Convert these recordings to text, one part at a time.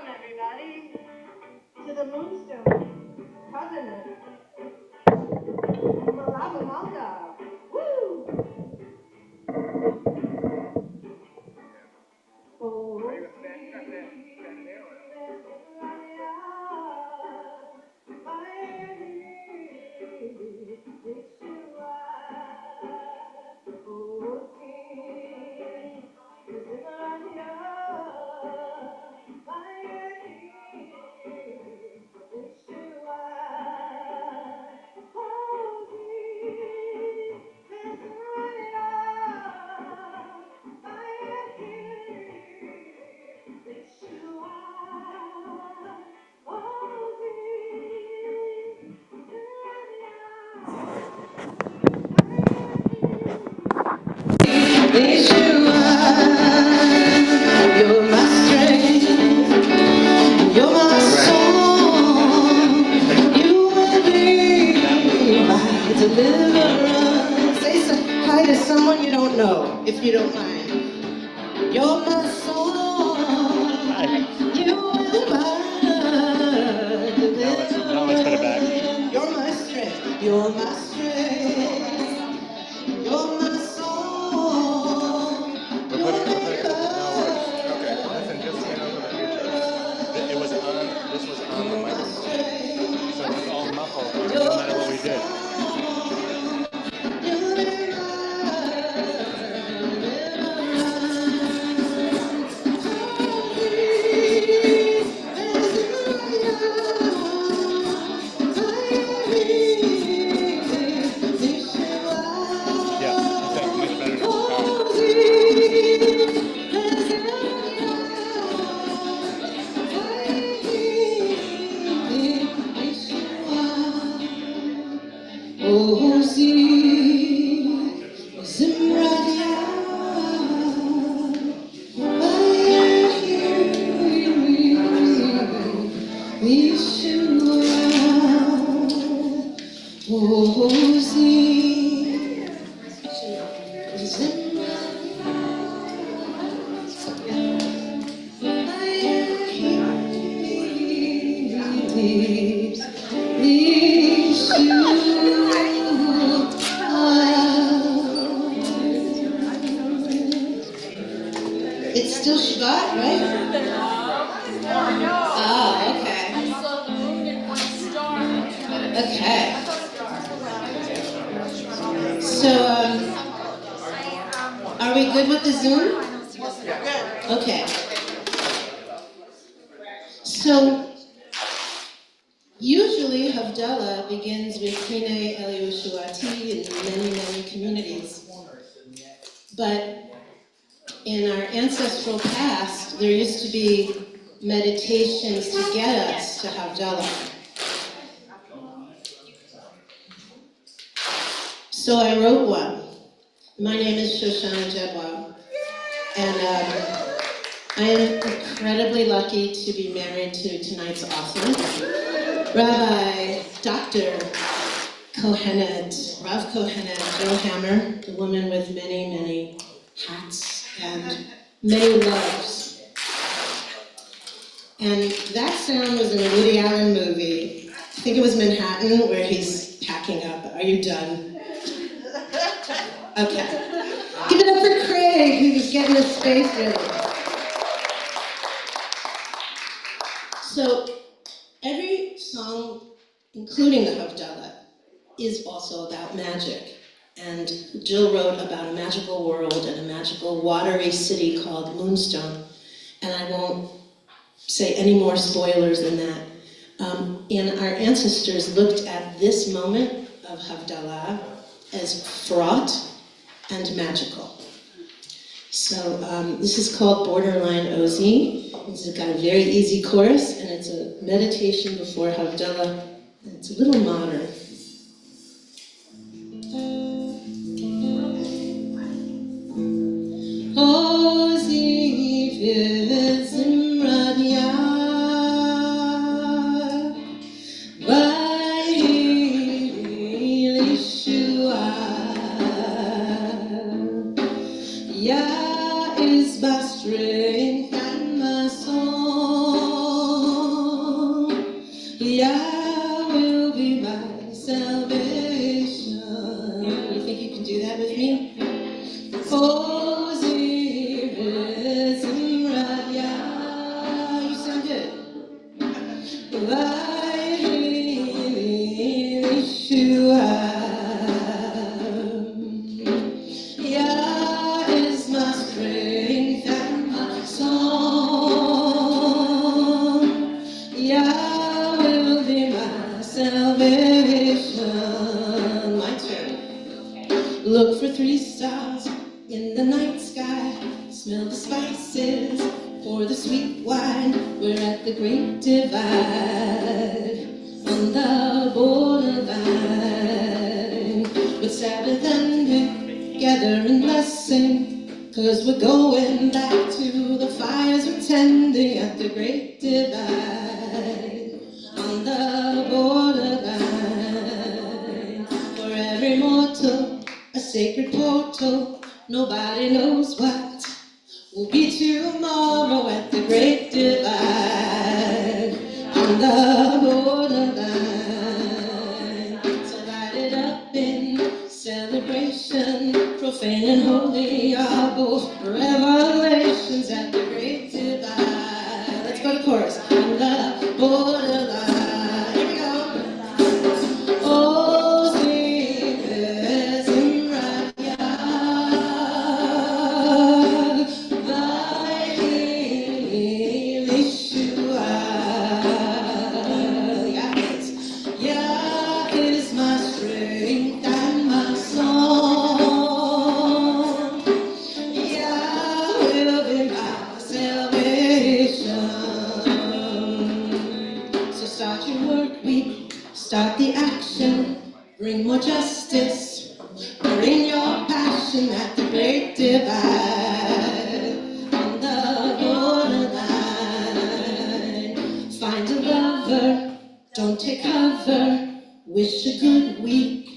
everybody, to the Moonstone Covenant. Malava Malda. Woo! Oh, you're my strength, you're my song, you will be my deliverer. Say hi to someone you don't know, if you don't mind. You're my song, you will be my deliverer. Now let's put it back. You're my strength, you're my strength, you're my song. We're putting it. No, okay. Listen, just so you know for the future, this was on the microphone, so it's all muffled no matter what we did. Yeah, okay, much better now. It's still Shabbat, right? Oh, okay. Okay. So, are we good with the Zoom? Okay. So, usually Havdalah begins with Hine Eliushuati in many communities. But in our ancestral past, there used to be meditations to get us to Havdalah. So I wrote one. My name is Shoshana Jedwab, and I am incredibly lucky to be married to tonight's author, Rabbi Dr. Kohenet, Rav Kohenet, Joe Hammer, the woman with many hats and many loves. And that sound was in a Woody Allen movie. I think it was Manhattan, where he's packing up. Are you done? Okay. Give it up for Craig, who's getting his space ready. So, every song, including the Havdalah, is also about magic. And Jill wrote about a magical world and a magical watery city called Moonstone. And I won't say any more spoilers than that. And our ancestors looked at this moment of Havdalah as fraught and magical. So this is called Borderline Ozi. It's got a very easy chorus, and it's a meditation before Havdalah. And it's a little modern. Ozi v'zimradia v'yiri l'shua Ya is my strength and my song Yeshua. Yah is my strength and my song. Yah will be my salvation. My turn. Look for 3 stars in the night sky. Smell the spices, pour the sweet wine. We're at the great divide, on the borderline. With Sabbath and we gather and blessing, 'cause we're going back to the fires we're tending at the great divide, on the borderline. For every mortal, a sacred portal. Nobody knows what will be tomorrow at the great divide, on the borderline. So light it up in celebration. Profane and holy are both revelations at the great divide. Let's go to chorus. On the borderline. Here we go. Oh, sing this in Rabbi, thy King Yeshua. Yah is my strength and my song. Yah will be my salvation. So start your work week, start the action, bring more justice, bring your passion at the great divide, on the borderline. Find a lover, don't take cover, wish a good week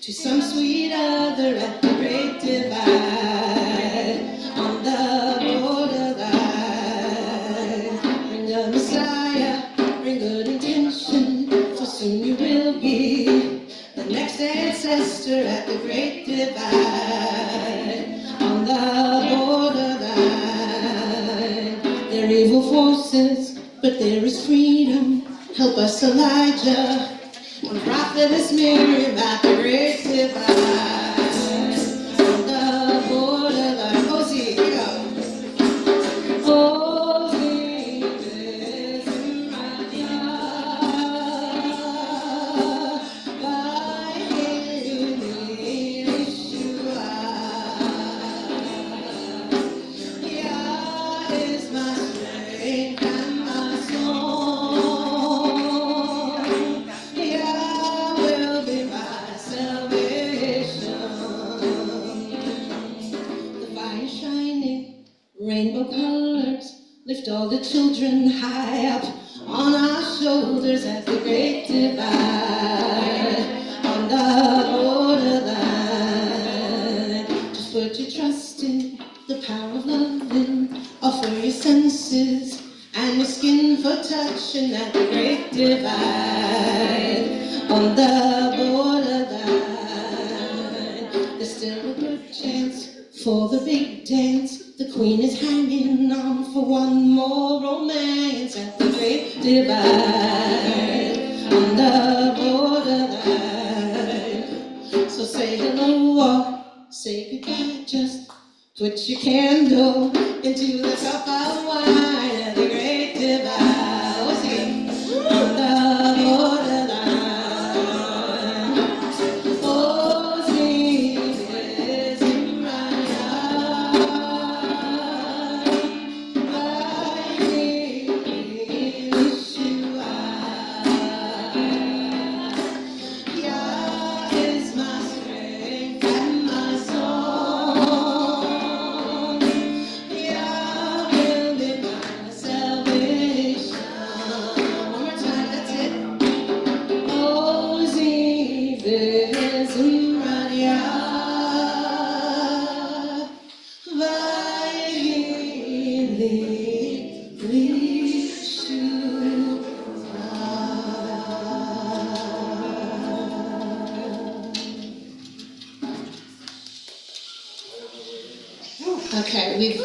to some sweet other at the great divide, on the borderline. Bring a Messiah, bring good intention, for soon you will be the next ancestor at the great divide, on the borderline. There are evil forces, but there is freedom. Help us, Elijah, and prophetess Miriam at the great divide, on the borderline. Hosea, here we go. Hosea is in Rabbi, thy King Yeshua. Yah is my strength and my song. Yah will be my salvation. The fire shining, rainbow colors, lift all the children high up on our shoulders at the great divide, on the borderline. Just put your trust in the power of loving, offer your senses and your skin for touching at the great divide, on the borderline. There's still a good chance for the big dance. The queen is hanging on for one more romance at the great divide, on the borderline. So say hello or say goodbye, just put your candle into the cup of wine at the great divide. What's it? On the borderline. Oh, Jesus, in my heart, thy King Yeshua. Yah is my strength and my song. Yah will be my salvation. One more time, that's it. Oh, Jesus, Maria, thy healing Okay, we've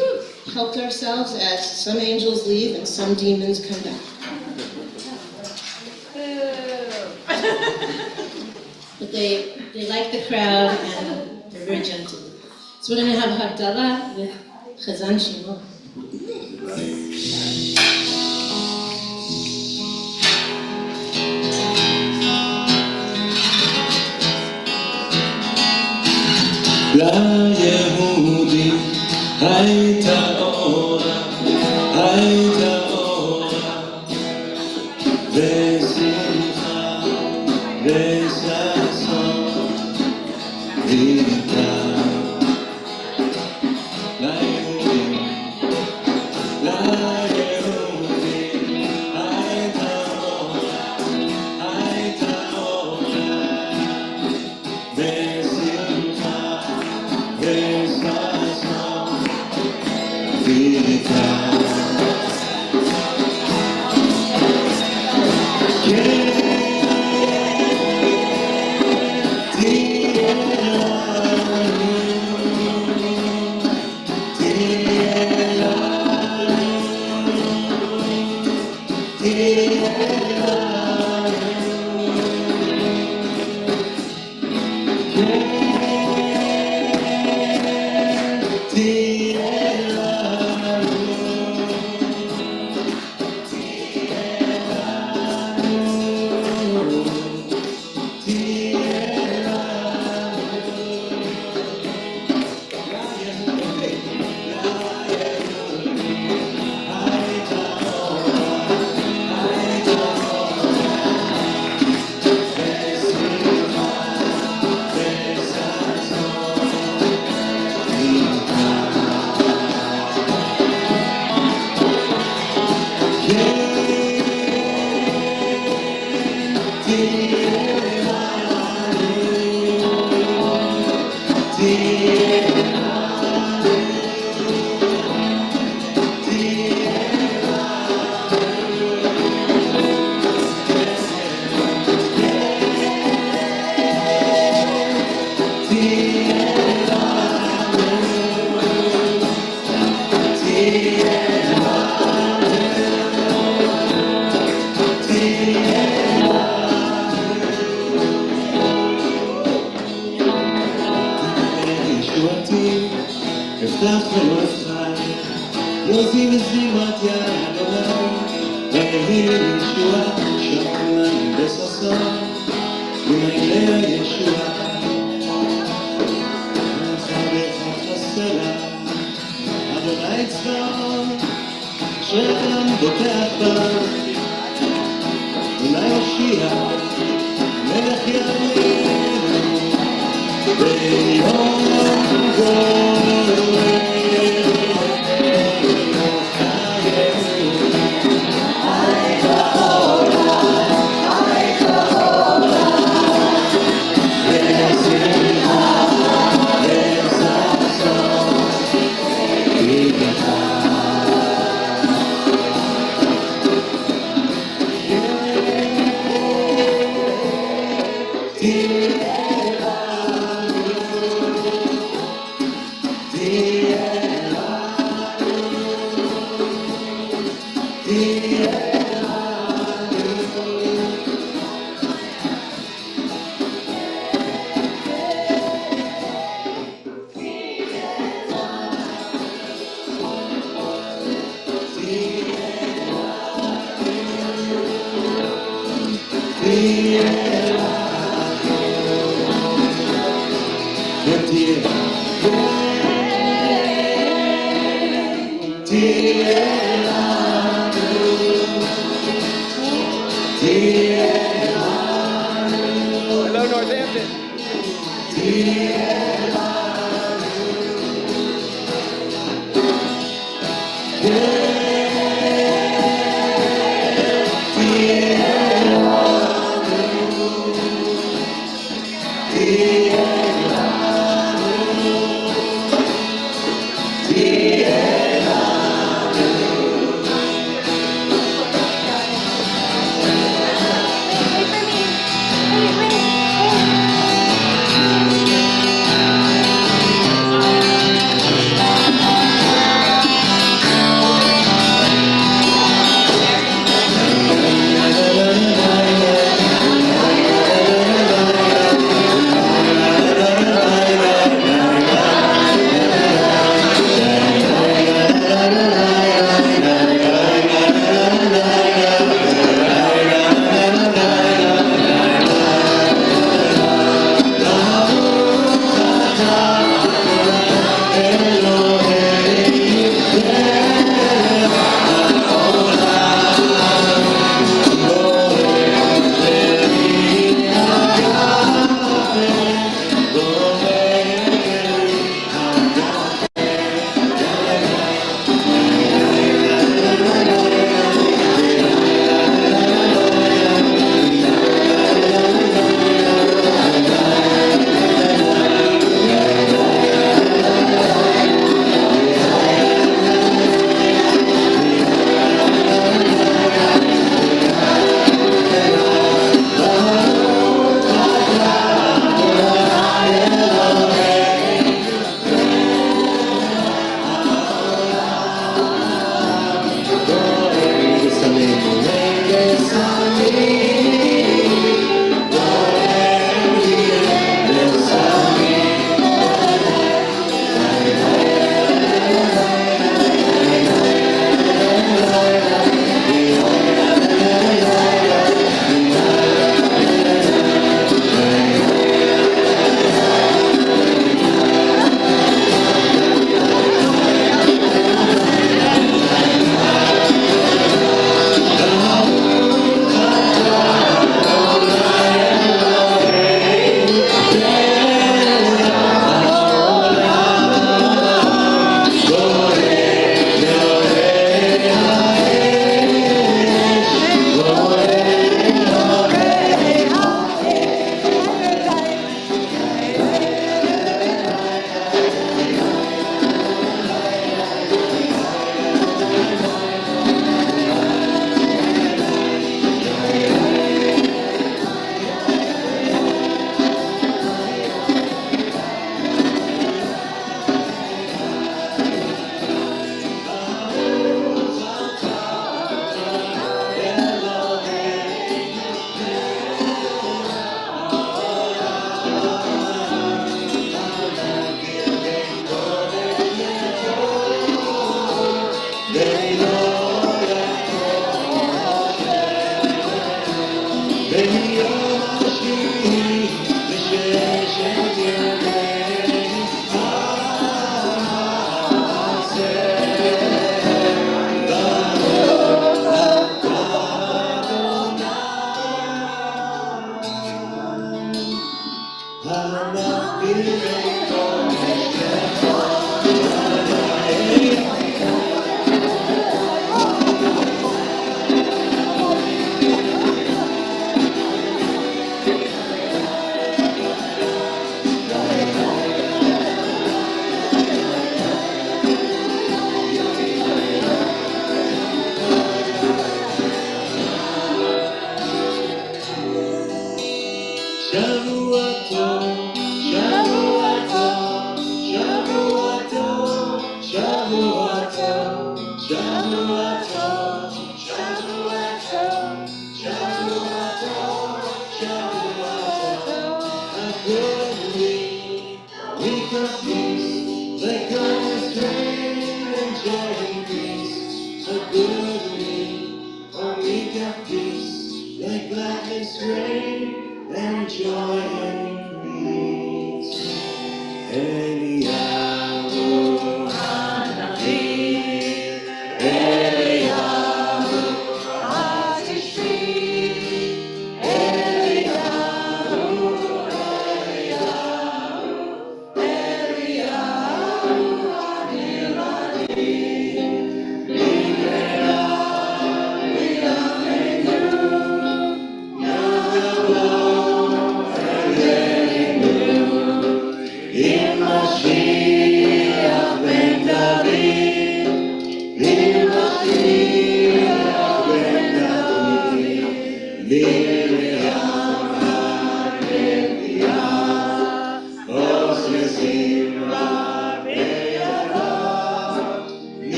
helped ourselves as some angels leave and some demons come back. but they like the crowd and they're very gentle. So we're going to have Havdalah with Chazan Shimon. ליהודי הייתה אורה, הייתה אורה, ושמחה וששון ואיתה. ליהודי הייתה אורה, הייתה אורה, ושמחה וששון ואיתה.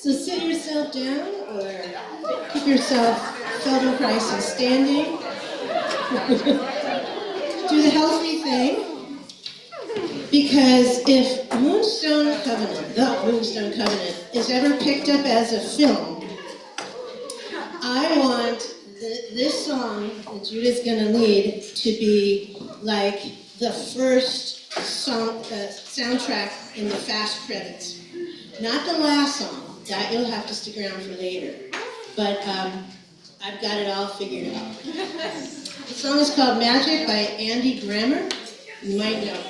So sit yourself down or keep yourself Feldenkrais and standing. Do the healthy thing. Because if Moonstone Covenant, the Moonstone Covenant, is ever picked up as a film, I want this song that Judah's going to lead to be like the first song, soundtrack in the fast credits. Not the last song, that you'll have to stick around for later. but I've got it all figured out. The song is called Magic by Andy Grammer. You might know.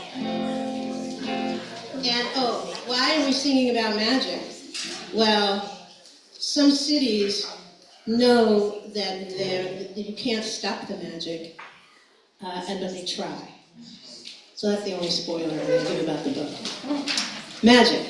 And why are we singing about magic? Well, some cities know that you can't stop the magic, but they try. So that's the only spoiler I'm going to give about the book. Magic.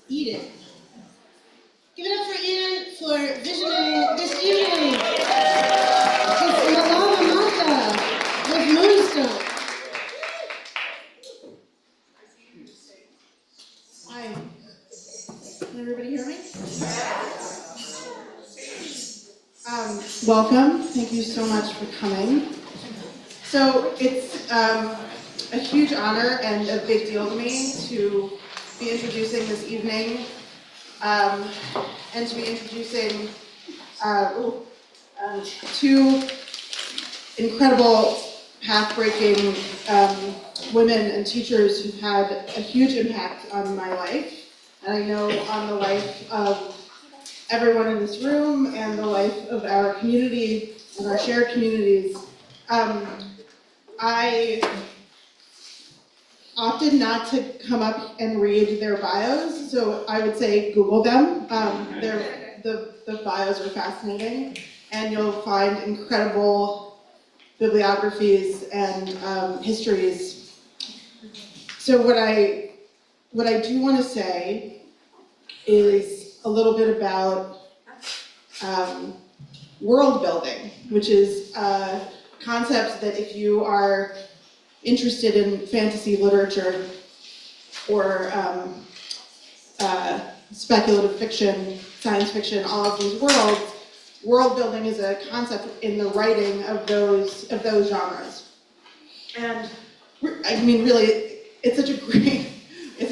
Eden. Give it up for Eden for visioning this evening. It's Malama Welcome. Thank you so much for coming. So it's a huge honor and a big deal to me to be introducing this evening and to be introducing two incredible path-breaking women and teachers who've had a huge impact on my life, and I know on the life of everyone in this room and the life of our community and our shared communities. I opted not to come up and read their bios, so I would say Google them. The bios are fascinating, and you'll find incredible bibliographies and histories. So what I do want to say is a little bit about world building, which is a concept that if you are interested in fantasy literature or speculative fiction, science fiction, all of these worlds, world building is a concept in the writing of those genres. And I mean, really, it's such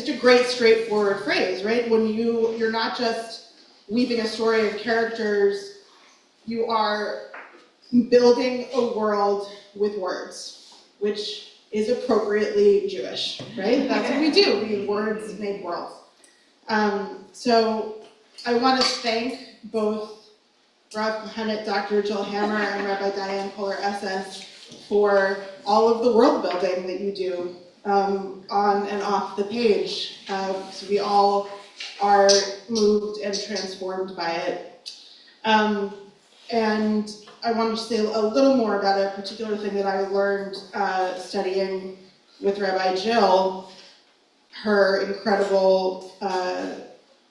a great straightforward phrase, right? When you're not just weaving a story of characters, you are building a world with words, which is appropriately Jewish, right? That's what we do. We words make worlds. So I want to thank both Rav Kohenet, Dr. Jill Hammer, and Rabbi Diane Kohler-Esses for all of the world building that you do on and off the page. So we all are moved and transformed by it. And I wanted to say a little more about a particular thing that I learned studying with Rabbi Jill, her incredible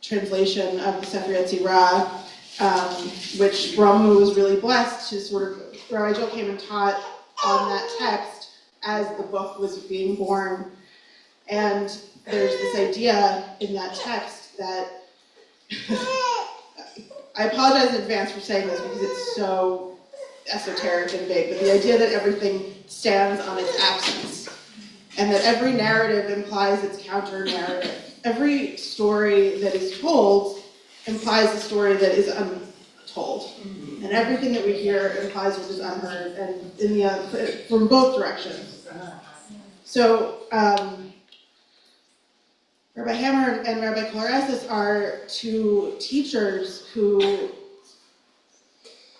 translation of the Sefer Yetzirah, which Romemu was really blessed to sort of, Rabbi Jill came and taught on that text as the book was being born. And there's this idea in that text that, I apologize in advance for saying this because it's so esoteric and vague, but the idea that everything stands on its absence and that every narrative implies its counter-narrative. Every story that is told implies a story that is untold. And everything that we hear implies what is unheard, and from both directions. So, Rabbi Hammer and Rabbi Kohler-Esses are two teachers who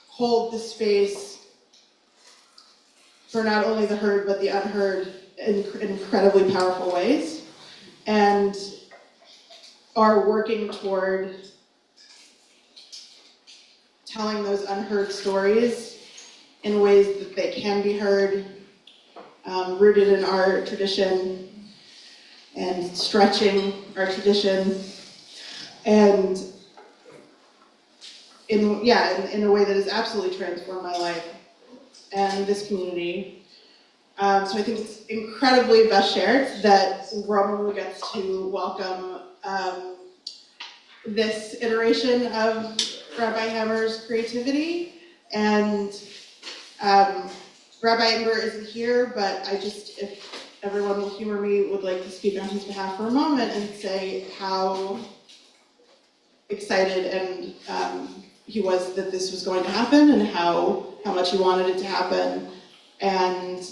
hold the space for not only the heard but the unheard in incredibly powerful ways, and are working toward telling those unheard stories in ways that they can be heard, rooted in our tradition, and stretching our tradition, and in a way that has absolutely transformed my life and this community. So I think it's incredibly best shared that Romemu gets to welcome this iteration of Rabbi Hammer's creativity, and Rabbi Ingber isn't here, but if everyone will humor me, would like to speak on his behalf for a moment and say how excited and he was that this was going to happen, and how much he wanted it to happen, and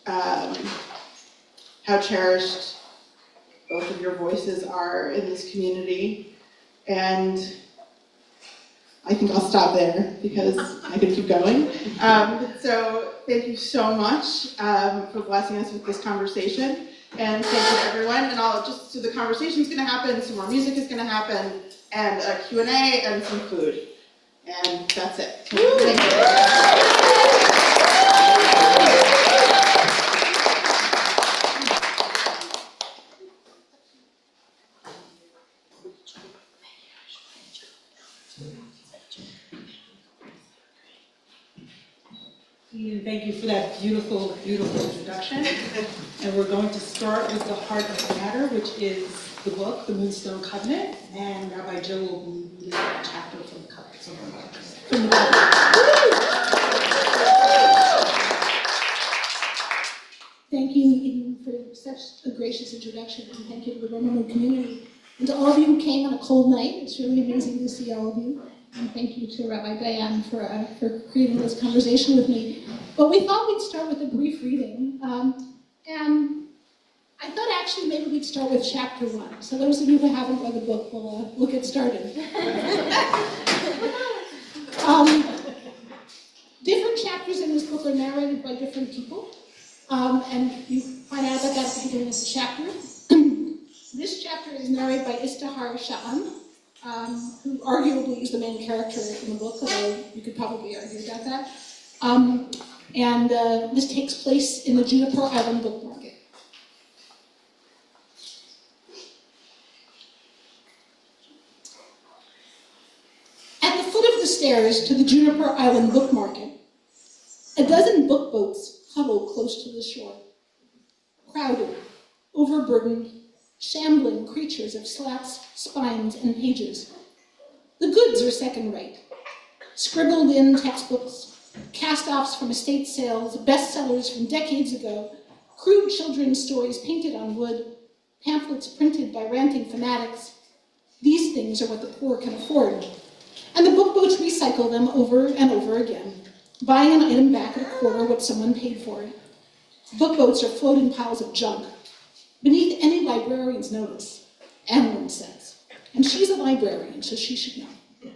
how cherished both of your voices are in this community. And I think I'll stop there because I could keep going. So thank you so much for blessing us with this conversation. And thank you to everyone. And so the conversation's gonna happen, some more music is gonna happen, and a Q&A and some food. And that's it. Thank you. Ian, thank you for that beautiful, beautiful introduction. And we're going to start with the heart of the matter, which is the book, The Moonstone Covenant, and Rabbi Joe will be reading a chapter from the covenant. gracious introduction, and thank you to the Romemu community. And to all of you who came on a cold night, it's really amazing to see all of you. And thank you to Rabbi Diane for creating this conversation with me. But we thought we'd start with a brief reading. And I thought actually maybe we'd start with chapter 1. So those of you who haven't read the book, we'll get started. Different chapters in this book are narrated by different people. And you find out about that at the beginning of the chapter. This chapter is narrated by Istahar Sha'am, who arguably is the main character in the book, although you could probably argue about that. This takes place in the Juniper Island Book Market. At the foot of the stairs to the Juniper Island Book Market, a dozen book boats huddle close to the shore. Crowded, overburdened, shambling creatures of slats, spines, and pages. The goods are second-rate. Scribbled in textbooks, cast-offs from estate sales, bestsellers from decades ago, crude children's stories painted on wood, pamphlets printed by ranting fanatics. These things are what the poor can afford. And the book boats recycle them over and over again, buying an item back at a quarter what someone paid for it. Book boats are floating piles of junk, beneath any librarian's notice, Emlyn says. And she's a librarian, so she should know.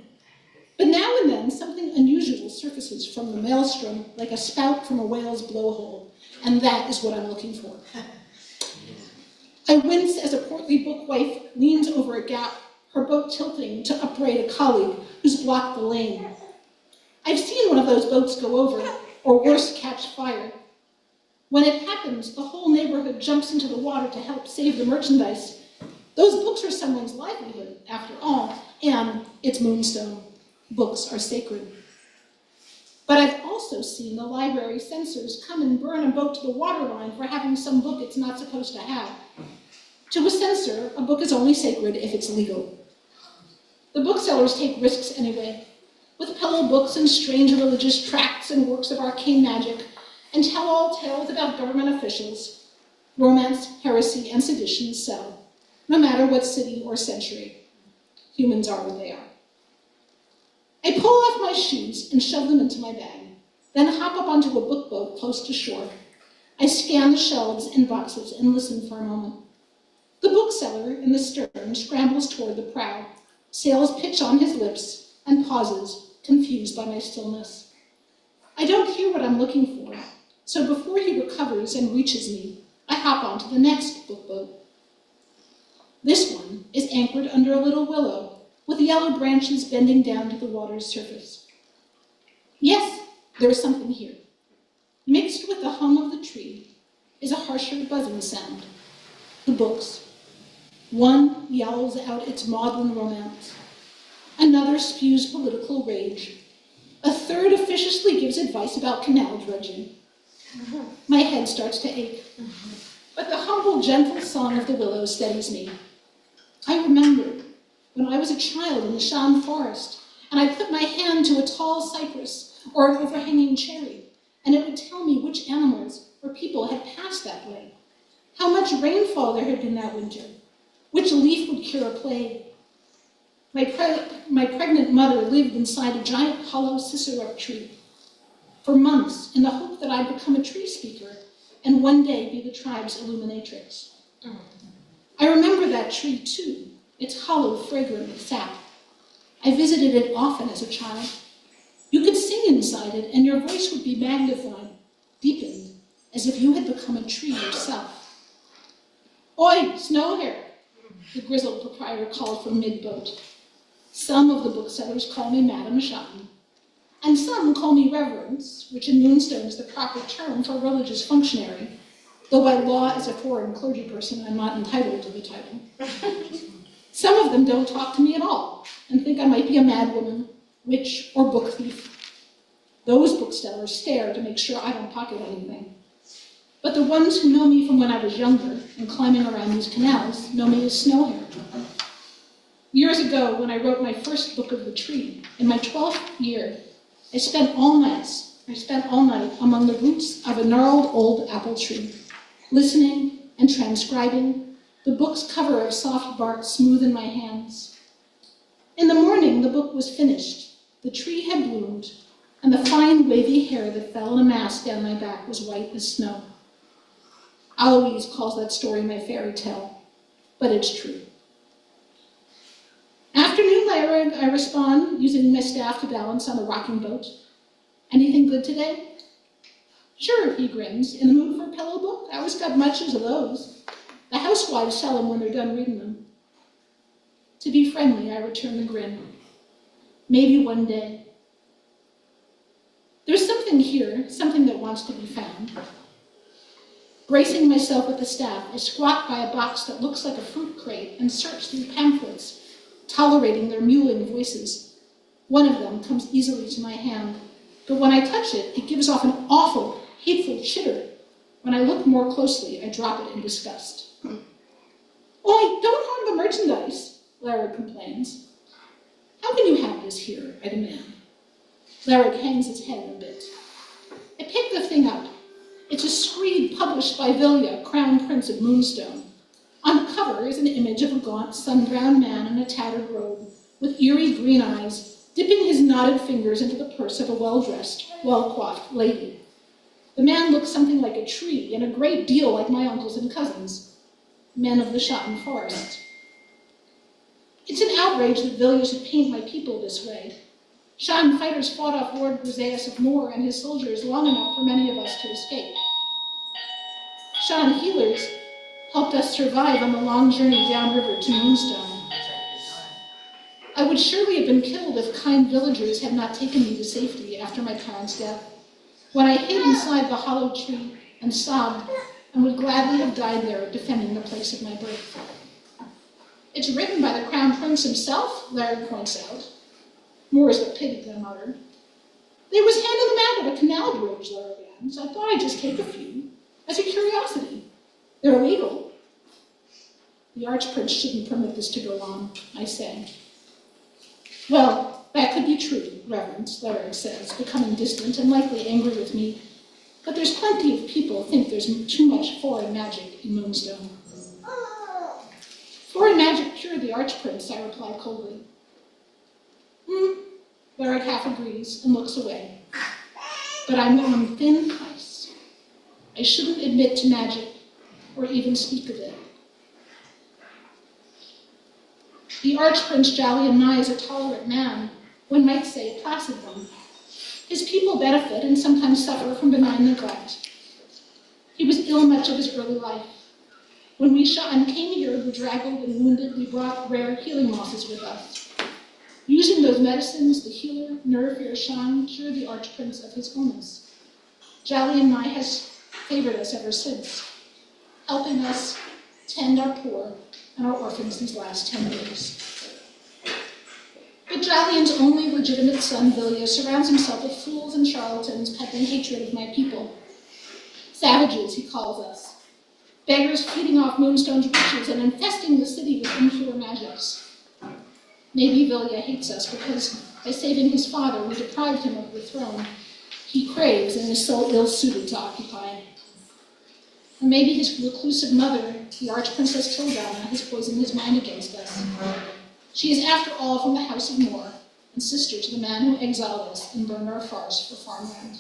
But now and then, something unusual surfaces from the maelstrom like a spout from a whale's blowhole, and that is what I'm looking for. I wince as a portly bookwife leans over a gap, her boat tilting to upbraid a colleague who's blocked the lane. I've seen one of those boats go over, or worse, catch fire. When it happens, the whole neighborhood jumps into the water to help save the merchandise. Those books are someone's livelihood, after all, and it's Moonstone. Books are sacred. But I've also seen the library censors come and burn a boat to the waterline for having some book it's not supposed to have. To a censor, a book is only sacred if it's legal. The booksellers take risks anyway, with pillow books and strange religious tracts and works of arcane magic, and tell-all tales about government officials. Romance, heresy, and sedition sell, no matter what city or century. Humans are what they are. I pull off my shoes and shove them into my bag, then hop up onto a book boat close to shore. I scan the shelves and boxes and listen for a moment. The bookseller in the stern scrambles toward the prow, sails pitch on his lips, and pauses, confused by my stillness. I don't hear what I'm looking for, so before he recovers and reaches me, I hop onto the next book boat. This one is anchored under a little willow, with yellow branches bending down to the water's surface. Yes, there is something here. Mixed with the hum of the tree is a harsher buzzing sound. The books. One yowls out its maudlin romance. Another spews political rage. A third officiously gives advice about canal dredging. My head starts to ache. But the humble, gentle song of the willow steadies me. I remember when I was a child in the Shan forest, and I put my hand to a tall cypress or an overhanging cherry, and it would tell me which animals or people had passed that way, how much rainfall there had been that winter, which leaf would cure a plague. My pregnant mother lived inside a giant hollow sisyrup tree for months in the hope that I'd become a tree speaker and one day be the tribe's illuminatrix. I remember that tree too, its hollow, fragrant with sap. I visited it often as a child. You could sing inside it and your voice would be magnified, deepened, as if you had become a tree yourself. Oi, Snowhair, the grizzled proprietor called from mid-boat. Some of the booksellers call me Madam Shotton, and some call me Reverence, which in Moonstone is the proper term for a religious functionary, though by law as a foreign clergy person I'm not entitled to the title. Some of them don't talk to me at all, and think I might be a madwoman, witch, or book thief. Those booksellers stare to make sure I don't pocket anything. But the ones who know me from when I was younger and climbing around these canals know me as Snowhair. Years ago, when I wrote my first book of the tree, in my 12th year, I spent all night among the roots of a gnarled old apple tree, listening and transcribing, the book's cover of soft bark smooth in my hands. In the morning, the book was finished. The tree had bloomed, and the fine wavy hair that fell in a mass down my back was white as snow. Eloise calls that story my fairy tale, but it's true. Afternoon, Larry, I respond, using my staff to balance on a rocking boat. Anything good today? Sure, he grins. In the mood for a pillow book? I always got muches of those. The housewives sell them when they're done reading them. To be friendly, I return the grin. Maybe one day. There's something here, something that wants to be found. Bracing myself with the staff, I squat by a box that looks like a fruit crate and search through pamphlets, tolerating their mewling voices. One of them comes easily to my hand, but when I touch it, it gives off an awful, hateful chitter. When I look more closely, I drop it in disgust. Oi, don't harm the merchandise, Larry complains. How can you have this here, I demand. Larry hangs his head a bit. I pick the thing up. It's a screed published by Vilja, Crown Prince of Moonstone. On the cover is an image of a gaunt, sun-browned man in a tattered robe, with eerie green eyes, dipping his knotted fingers into the purse of a well-dressed, well-coiffed lady. The man looks something like a tree, and a great deal like my uncles and cousins, men of the Schotten forest. It's an outrage that Vilja should paint my people this way. Schotten fighters fought off Lord Briseus of Moor and his soldiers long enough for many of us to escape. Schotten healers helped us survive on the long journey downriver to Moonstone. I would surely have been killed if kind villagers had not taken me to safety after my parents' death, when I hid inside the hollow tree and sobbed and would gladly have died there defending the place of my birth. It's written by the Crown Prince himself, Larry points out. More is what pity them uttered. They was handing them out at a canal bridge, Larry began, so I thought I'd just take a few, as a curiosity. They're illegal. The Archprince shouldn't permit this to go on, I say. Well, that could be true, Reverence, Larry says, becoming distant and likely angry with me. But there's plenty of people who think there's too much foreign magic in Moonstone. Foreign magic cured the Archprince, I reply coldly. Larry half agrees and looks away. But I'm on thin ice. I shouldn't admit to magic or even speak of it. The Archprince Jolly and Nye is a tolerant man, one might say a placid one. His people benefit and sometimes suffer from benign neglect. He was ill much of his early life. When we Schotten came here bedraggled and wounded, we brought rare healing mosses with us. Using those medicines, the healer, Nervir Shan, cured the Archprince of his illness. Jolly and Nye has favored us ever since, helping us tend our poor and our orphans these last 10 years. But Jolion's only legitimate son, Vilja, surrounds himself with fools and charlatans peddling hatred of my people. Savages, he calls us. Beggars feeding off Moonstone's riches and infesting the city with impure magics. Maybe Vilja hates us because by saving his father, we deprived him of the throne he craves and is so ill-suited to occupy. And maybe his reclusive mother, the Archprincess Tildana, has poisoned his mind against us. She is, after all, from the House of Moor, and sister to the man who exiled us and burned our forests for farmland.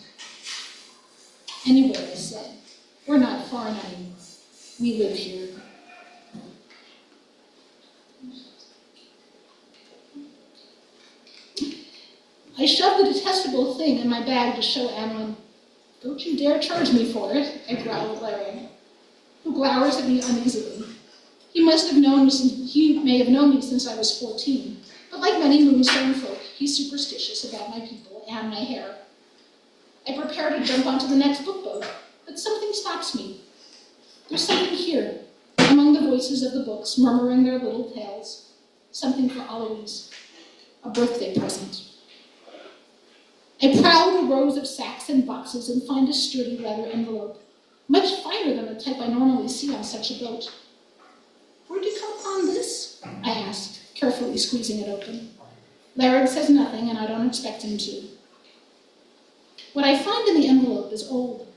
Anyway, I say, we're not foreign anymore. We live here. I shoved the detestable thing in my bag to show Annalyn. Don't you dare charge me for it, I growled at Larry, who glowers at me uneasily. He may have known me since I was 14, but like many Moonstone folk, he's superstitious about my people and my hair. I prepare to jump onto the next book boat, but something stops me. There's something here, among the voices of the books murmuring their little tales. Something for Eloise, a birthday present. I prowl the rows of sacks and boxes and find a sturdy leather envelope, much finer than the type I normally see on such a boat. Where'd you come upon this? I ask, carefully squeezing it open. Larry says nothing, and I don't expect him to. What I find in the envelope is old.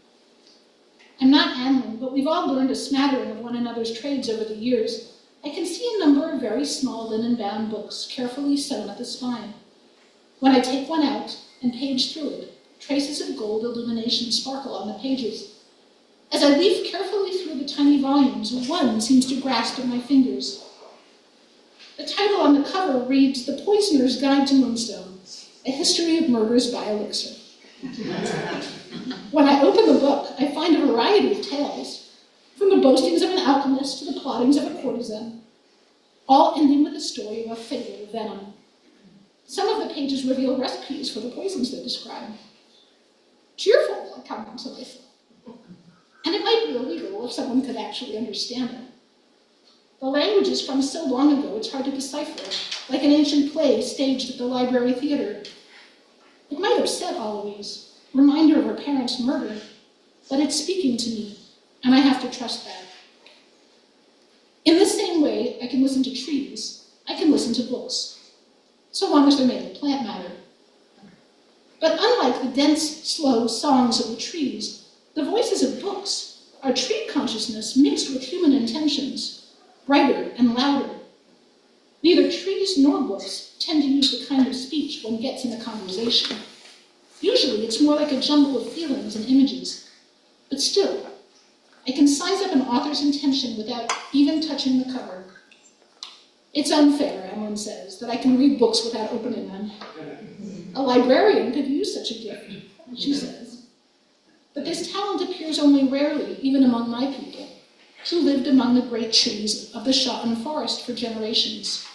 I'm not handling, but we've all learned a smattering of one another's trades over the years, I can see a number of very small linen-bound books carefully sewn at the spine. When I take one out and page through it, traces of gold illumination sparkle on the pages. As I leaf carefully through the tiny volumes, one seems to grasp at my fingers. The title on the cover reads The Poisoner's Guide to Moonstone, A History of Murders by Elixir. When I open the book, I find a variety of tales, from the boastings of an alchemist to the plottings of a courtesan, all ending with the story of a fatal venom. Some of the pages reveal recipes for the poisons they describe. Cheerful, I comment to myself. And it might be illegal if someone could actually understand it. The language is from so long ago it's hard to decipher, like an ancient play staged at the library theater. It might upset Eloise, reminder of her parents' murder, but it's speaking to me, and I have to trust that. In the same way I can listen to trees, I can listen to books, so long as they're made of plant matter. But unlike the dense, slow songs of the trees, the voices of books are tree consciousness mixed with human intentions, brighter and louder. Neither trees nor books tend to use the kind of speech one gets in a conversation. Usually it's more like a jumble of feelings and images. But still, I can size up an author's intention without even touching the cover. It's unfair, Emlyn says, that I can read books without opening them. A librarian could use such a gift, she says. But this talent appears only rarely, even among my people, who lived among the great trees of the Schotten forest for generations,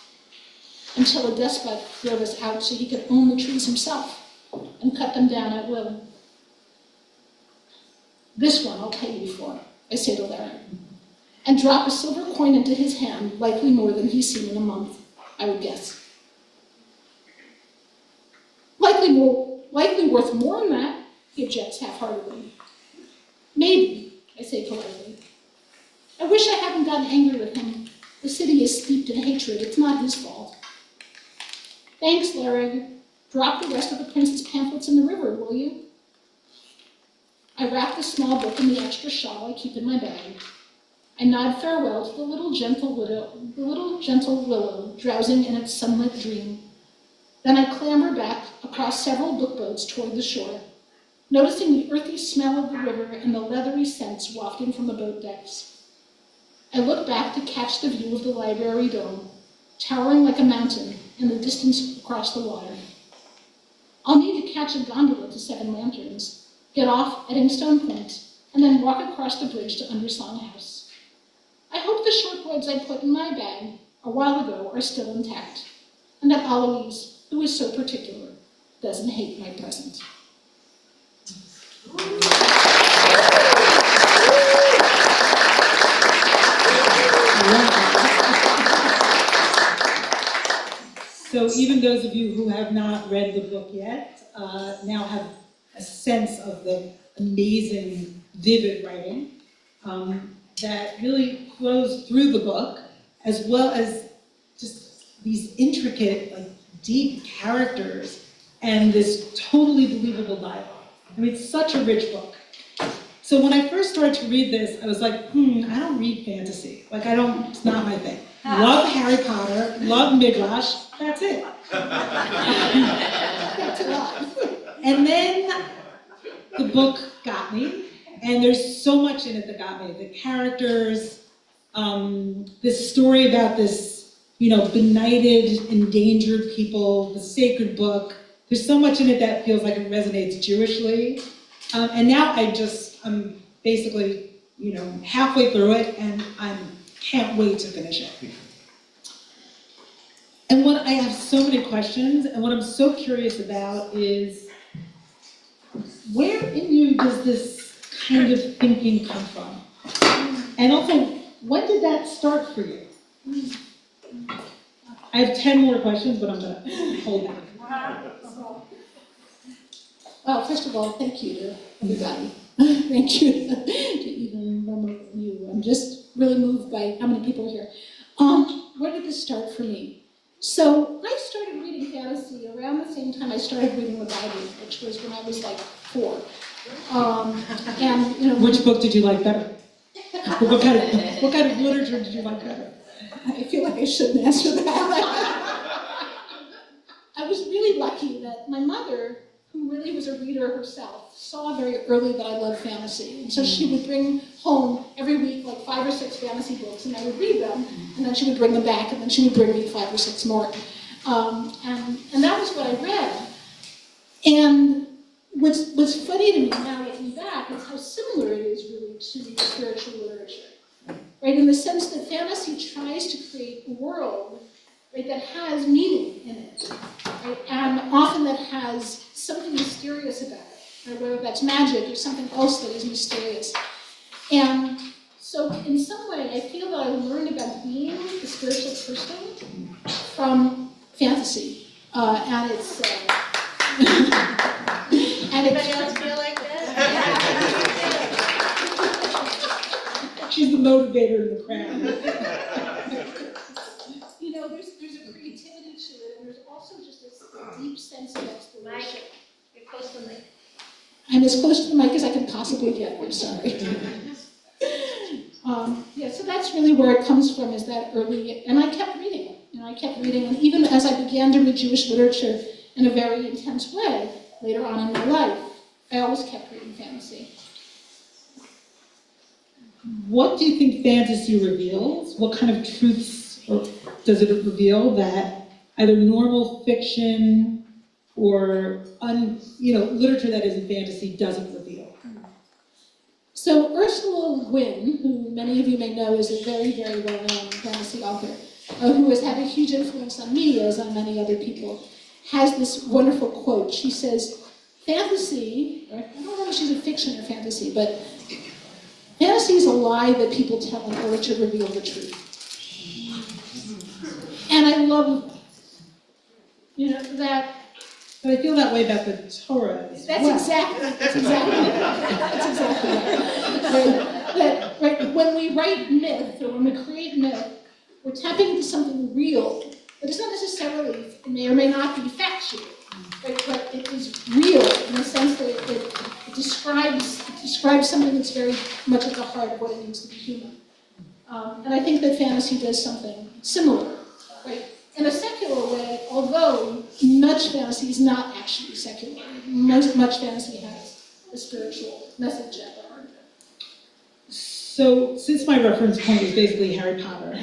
until a despot drove us out so he could own the trees himself and cut them down at will. This one I'll pay you for, I say to Larry, and drop a silver coin into his hand, likely more than he's seen in a month, I would guess. Likely worth more than that, he objects half-heartedly. Maybe, I say politely. I wish I hadn't gotten angry with him. The city is steeped in hatred. It's not his fault. Thanks, Larry. Drop the rest of the prince's pamphlets in the river, will you? I wrap the small book in the extra shawl I keep in my bag. I nod farewell to the little gentle willow drowsing in its sunlit dream. Then I clamber back across several bookboats toward the shore, noticing the earthy smell of the river and the leathery scents wafting from the boat decks. I look back to catch the view of the library dome, towering like a mountain in the distance across the water. I'll need to catch a gondola to Seven Lanterns, get off at Inkstone Point, and then walk across the bridge to Undersong House. I hope the short words I put in my bag a while ago are still intact, and that Eloise, who is so particular, doesn't hate my present. So even those of you who have not read the book yet now have a sense of the amazing, vivid writing that really flows through the book, as well as just these intricate, deep characters and this totally believable dialogue. I mean, it's such a rich book. So when I first started to read this, I was like, I don't read fantasy. It's not my thing. Love Harry Potter, love Midrash, that's it. That's a lot. And then the book got me, and there's so much in it that got me. The characters, this story about this, benighted, endangered people, the sacred book. There's so much in it that feels like it resonates Jewishly. And now I'm basically, halfway through it, and I can't wait to finish it. And what I have so many questions, and what I'm so curious about is, where in you does this kind of thinking come from? And also, when did that start for you? I have 10 more questions, but I'm going to hold that. Well, first of all, thank you to everybody. Thank you to even number of you. I'm just really moved by how many people are here. Where did this start for me? So I started reading fantasy around the same time I started reading the Bible, which was when I was 4. Which book did you like better? But what kind of literature did you like better? I feel like I shouldn't answer that. I was really lucky that my mother, who really was a reader herself, saw very early that I loved fantasy. And so she would bring home every week like 5 or 6 fantasy books, and I would read them, and then she would bring them back, and then she would bring me 5 or 6 more. And that was what I read. And what's funny to me now looking back is how similar it is really to spiritual literature. Right, in the sense that fantasy tries to create a world, right, that has meaning in it, right, and often that has something mysterious about it, right, whether that's magic or something else that is mysterious. And so in some way, I feel that I learned about being a spiritual person from fantasy, and it's... Anybody else feel like that? She's the motivator in the crowd. You know, there's a creativity to it, and there's also just a deep sense of exploration. You're close to the mic. I'm as close to the mic as I can possibly get, I'm sorry. Yeah, so that's really where it comes from, is that early, and I kept reading it. You know, I kept reading, and even as I began to read Jewish literature in a very intense way, later on in my life, I always kept reading fantasy. What do you think fantasy reveals? What kind of truths does it reveal that either normal fiction or literature that isn't fantasy doesn't reveal? So Ursula Le Guin, who many of you may know is a very, very well-known fantasy author, who has had a huge influence on me as on many other people, has this wonderful quote. She says, fantasy, I don't know if she's a fiction or fantasy, but fantasy is a lie that people tell in order to reveal the truth. And I love, that. But I feel that way about the Torah as well. That's exactly right. Right, when we write myth, or when we create myth, we're tapping into something real, but it's not necessarily, it may or may not be factual, right? But it is real in the sense that it describes something that's very much at the heart of what it means to be human. And I think that fantasy does something similar, right? In a secular way, although much fantasy is not actually secular. Much fantasy has a spiritual message at the heart of it. So, since my reference point is basically Harry Potter,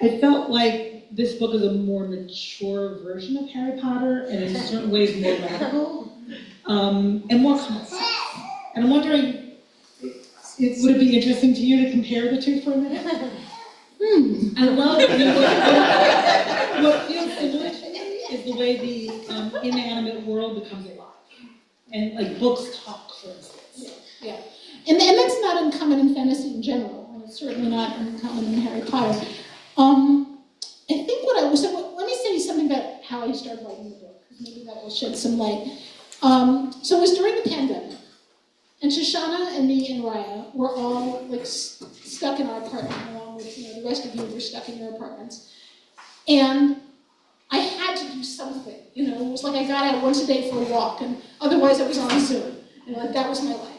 I felt like this book is a more mature version of Harry Potter, and in certain ways more radical, and more complex. And I'm wondering, would it be interesting to you to compare the two for a minute? I love what feels similar to me is the way the inanimate world becomes alive. And like books talk, for instance. Yeah. And that's not uncommon in fantasy in general, and it's certainly not uncommon in Harry Potter. I think let me say something about how I started writing the book, because maybe that will shed some light. So it was during the pandemic, and Shoshana and me and Raya were all stuck in our apartment, along with the rest of you were stuck in your apartments. And I had to do something, it was like I got out once a day for a walk, and otherwise I was on Zoom, that was my life.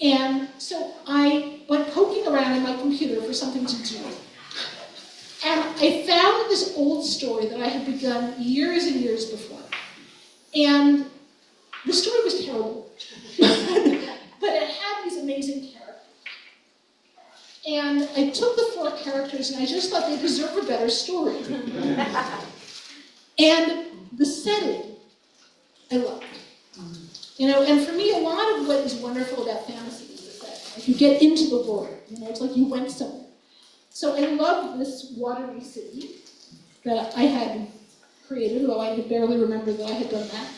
And so I went poking around in my computer for something to do. And I found this old story that I had begun years and years before. And the story was terrible, but it had these amazing characters. And I took the 4 characters and I just thought they deserved a better story. And the setting, I loved. And for me, a lot of what is wonderful about fantasy is the setting. Like you get into the world, it's like you went somewhere. So I loved this watery city that I had created, although I could barely remember that I had done that.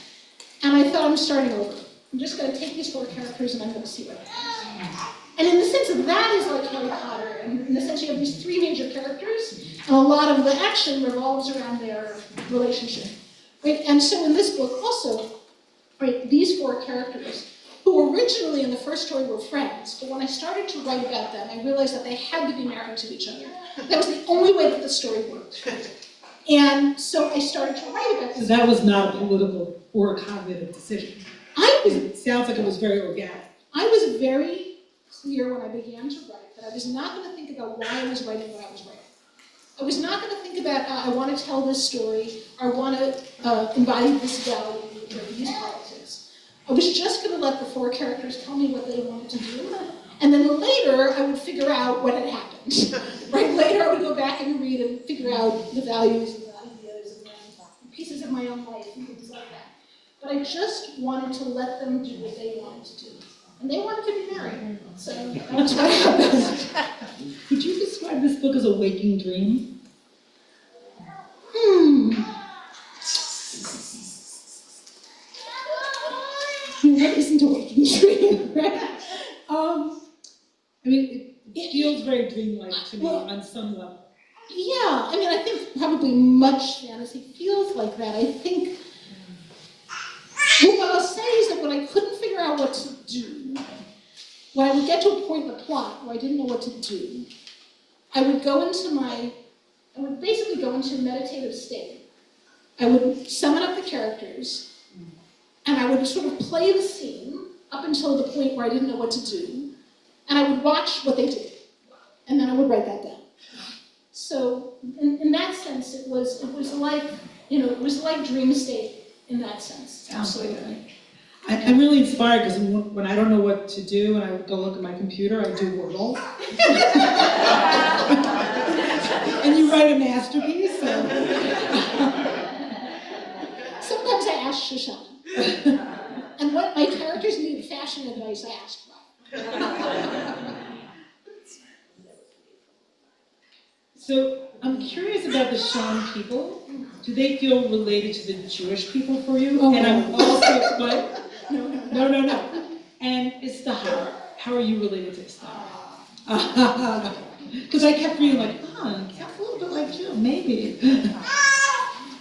And I thought, I'm starting over. I'm just going to take these 4 characters and I'm going to see what happens. And in the sense of that is like Harry Potter, and in the sense you have these 3 major characters, and a lot of the action revolves around their relationship. Right? And so in this book also, right, these 4 characters, who originally in the first story were friends, but when I started to write about them, I realized that they had to be married to each other. That was the only way that the story worked. And so I started to write about this. So that was not a political or a cognitive decision. It sounds like it was very organic. I was very clear when I began to write that I was not going to think about why I was writing what I was writing. I was not going to think about, I want to tell this story, or I want to embody this value, or these politics. I was just going to let the four characters tell me what they wanted to do, and then later I would figure out what had happened. Right? Later I would go back and read and figure out the values and the ideas and pieces of my own life and things like that. But I just wanted to let them do what they wanted to do. And they wanted to be married. So that was what happened. Could you describe this book as a waking dream? What isn't a waking dream, right? I mean, it feels very dreamlike to me on some level. Yeah, I mean, I think probably much fantasy feels like that. I think, well, what I'll say is that when I couldn't figure out what to do, when I would get to a point in the plot where I didn't know what to do, I would basically go into a meditative state. I would summon up the characters, and I would sort of play the scene up until the point where I didn't know what to do, and I would watch what they did, and then I would write that down. So in that sense, it was like, it was like dream state in that sense. Absolutely. I'm really inspired because when I don't know what to do and I go look at my computer, I do Wordle. And you write a masterpiece. So. Sometimes I ask Shoshana. And when my characters need fashion advice, I ask Rabbi. So I'm curious about the Shan people. Do they feel related to the Jewish people for you? Oh, and I'm no. also, what? No. And Istahar, how are you related to Istahar? Because I kept reading like, it sounds a little bit like Jill, maybe.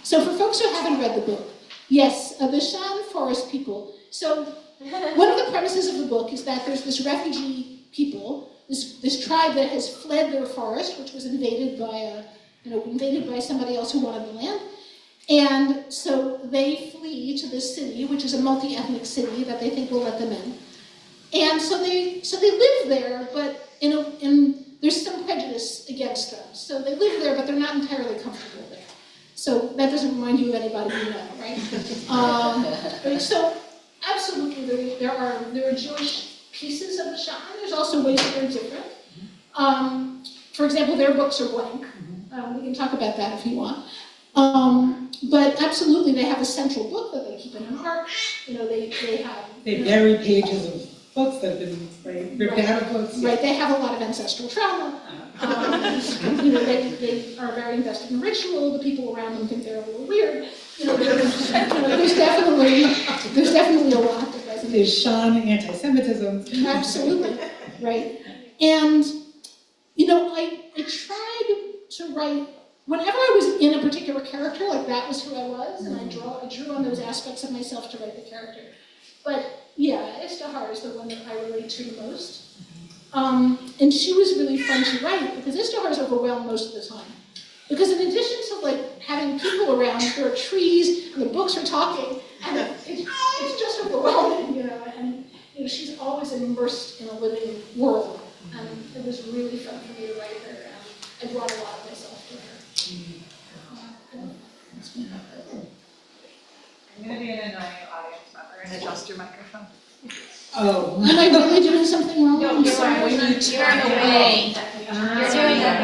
So for folks who haven't read the book, yes, the Shan forest people. So one of the premises of the book is that there's this refugee people, this tribe that has fled their forest, which was invaded by somebody else who wanted the land. And so they flee to this city, which is a multi-ethnic city that they think will let them in. And so they live there, but there's some prejudice against them. So they live there, but they're not entirely comfortable there. So that doesn't remind you of anybody you know, right? So absolutely, there are Jewish pieces of the Shan. There's also ways that they're different. For example, their books are blank. We can talk about that if you want. But absolutely, they have a central book that they keep in an ark. They have... They bury pages of books that have been ripped out of books. Right, they have a lot of ancestral trauma. They are very invested in ritual. The people around them think they're a little weird. There's definitely a lot that resonates. There's Shan anti-Semitism. Absolutely, right. And, I tried to write, whenever I was in a particular character, like that was who I was, and I drew on those aspects of myself to write the character. But yeah, Istahar is the one that I relate to the most. And she was really fun to write because Istahar is overwhelmed most of the time. Because in addition to having people around, there are trees and the books are talking, and it's just overwhelming, and she's always immersed in a living world. And it was really fun for me to write her. I brought a lot of myself to her. I'm going to be an annoying audience member and adjust your microphone. Oh. Am I really doing something wrong? No, I'm you're sorry. in the way. You're doing that.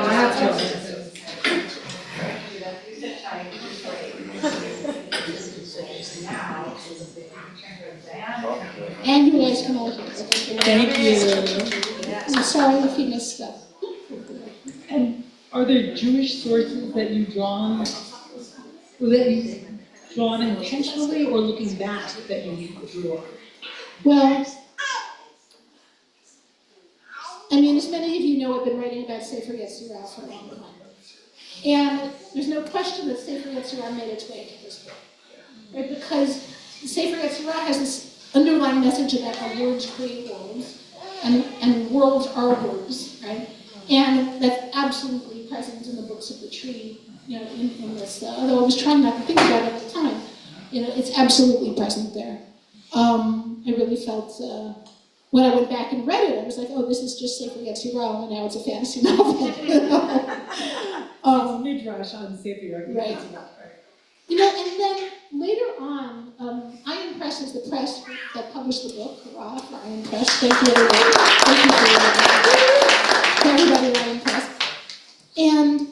And you guys can all hear. Thank you. I'm sorry if you missed stuff. And are there Jewish sources that you've drawn intentionally or looking back that you drew on? Well, I mean, as many of you know, I've been writing about Sefer Yetzirah for a long time. And there's no question that Sefer Yetzirah made its way to this book. Right? Because Sefer Yetzirah has this underlying message about how words create worlds, and worlds are words, right? And that's absolutely present in the books of the tree, in this, although I was trying not to think about it at the time, it's absolutely present there. I really felt when I went back and read it, I was like, oh, this is just safe against your realm, and now it's a fantasy novel. Midrash on Savior. Right. You know, and then later on, Iron Press is the press that published the book. Hurrah for Iron Press. Thank you, everybody. Thank you for everybody at Iron Press. And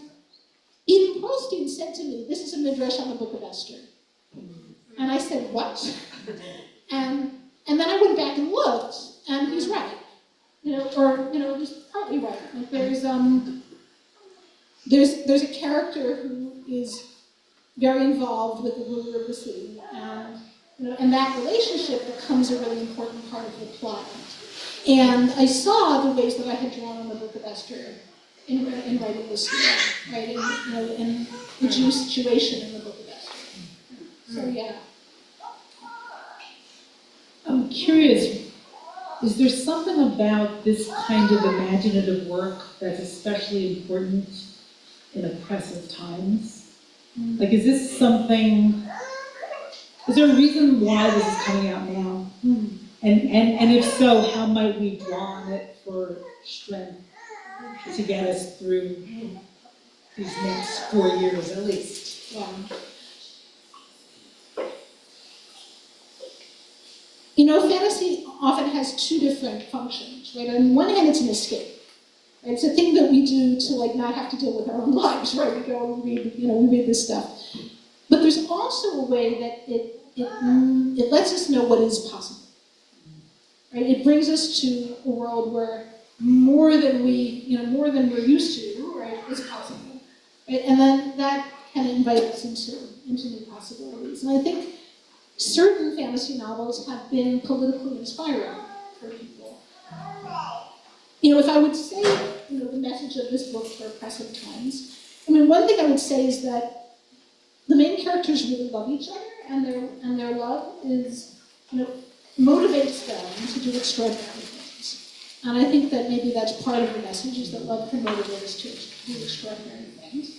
Eden Pearlstein said to me, this is a midrash on the Book of Esther. And I said, what? And then I went back and looked, and he's right. You know, or, you know, he's partly right. Like there's a character who is very involved with the ruler of the city, and you know, and that relationship becomes a really important part of the plot. And I saw the ways that I had drawn on the Book of Esther in writing this story, right? In the Jewish situation in the Book of Esther. So yeah. I'm curious, is there something about this kind of imaginative work that's especially important in oppressive times? Like, is this something, is there a reason why this is coming out now? And if so, how might we draw on it for strength to get us through these next 4 years at least? Yeah. You know, fantasy often has two different functions, right? On one hand, it's an escape. Right? It's a thing that we do to like not have to deal with our own lives, right? We go and read, you know, we read this stuff. But there's also a way that it lets us know what is possible. Right? It brings us to a world where more than we're used to, right, is possible. Right? And then that can invite us into new possibilities. And I think certain fantasy novels have been politically inspiring for people. You know, if I would say, you know, the message of this book for oppressive times, I mean, one thing I would say is that the main characters really love each other, and their love is, you know, motivates them to do extraordinary things. And I think that maybe that's part of the message, is that love can motivate us to do extraordinary things.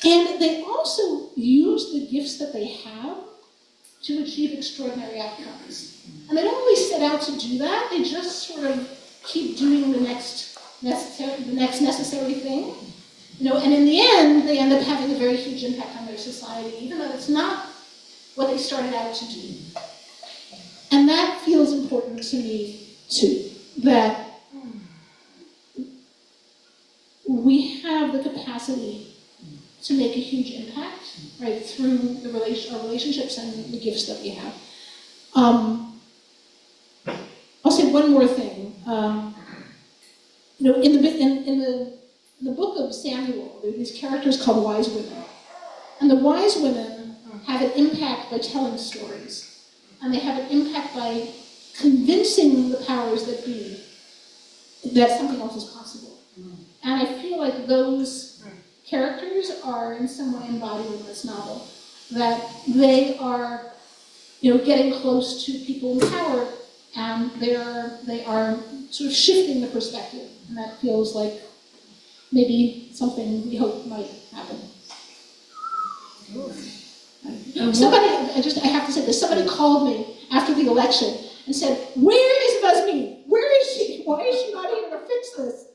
And they also use the gifts that they have to achieve extraordinary outcomes. And they don't always set out to do that, they just sort of keep doing the next necessary thing. You know, and in the end, they end up having a very huge impact on their society, even though it's not what they started out to do. And that feels important to me, too, that we have the capacity to make a huge impact, right, through our relationships and the gifts that we have. I'll say one more thing. You know, in the book of Samuel, there are these characters called wise women. And the wise women have an impact by telling stories. And they have an impact by convincing the powers that be that something else is possible. And I feel like those characters are in some way embodied in this novel. That they are, you know, getting close to people in power, and they are sort of shifting the perspective. And that feels like maybe something we hope might happen. Somebody, I have to say this, somebody called me after the election and said, where is Basmin? Where is she? Why is she not here to fix this?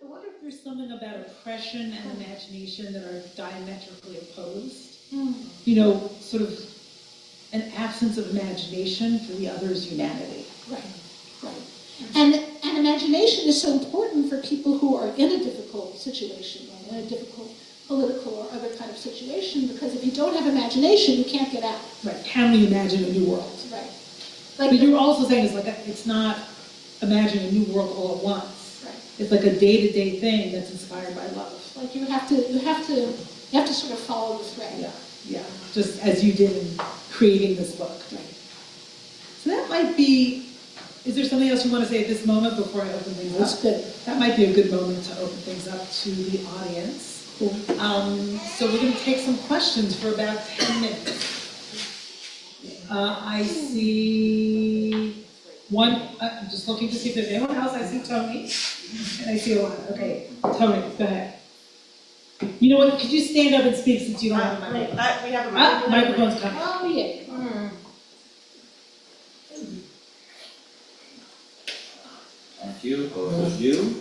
I wonder if there's something about oppression and imagination that are diametrically opposed. You know, sort of an absence of imagination for the other's humanity. Right. And imagination is so important for people who are in a difficult situation, or in a difficult political or other kind of situation, because if you don't have imagination, you can't get out. Right. Can we imagine a new world? Right. Like, but you're also saying it's not imagine a new world all at once. Right. It's like a day-to-day thing that's inspired by love. Like you have to sort of follow the thread. Yeah. Just as you did in creating this book. Right. So that might be. Is there something else you want to say at this moment before I open things up? That's good. That might be a good moment to open things up to the audience. Cool. So we're going to take some questions for about 10 minutes. I see one, I'm just looking to see if there's anyone else. I see Tony, and I see a lot. Okay, Tony, go ahead. You know what, could you stand up and speak since you don't have a microphone? We have a microphone. Microphone's coming. Oh, yeah. Thank you, both of you.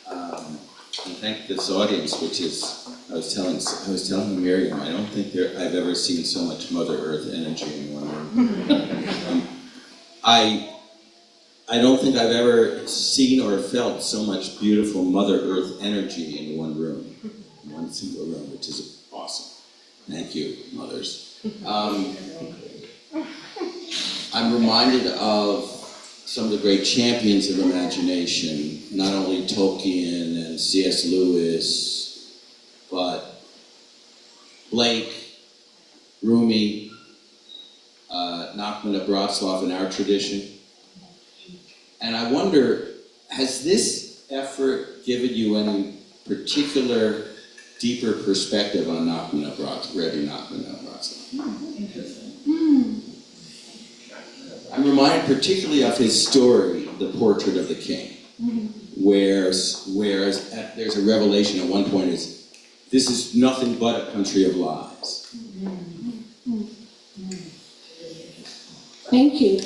And thank this audience, which is, I was telling Miriam, I don't think I've ever seen so much Mother Earth energy in one room. I don't think I've ever seen or felt so much beautiful Mother Earth energy in one room, in one single room, which is awesome. Thank you, mothers. I'm reminded of some of the great champions of imagination, not only Tolkien and C.S. Lewis, but Blake, Rumi, Nachman of Bratslav in our tradition. And I wonder, has this effort given you any particular deeper perspective on Nachman of Bratslav, Rabbi Nachman of Bratslav? Interesting. I'm reminded particularly of his story, The Portrait of the King, whereas there's a revelation at one point is, this is nothing but a country of lies. Thank you.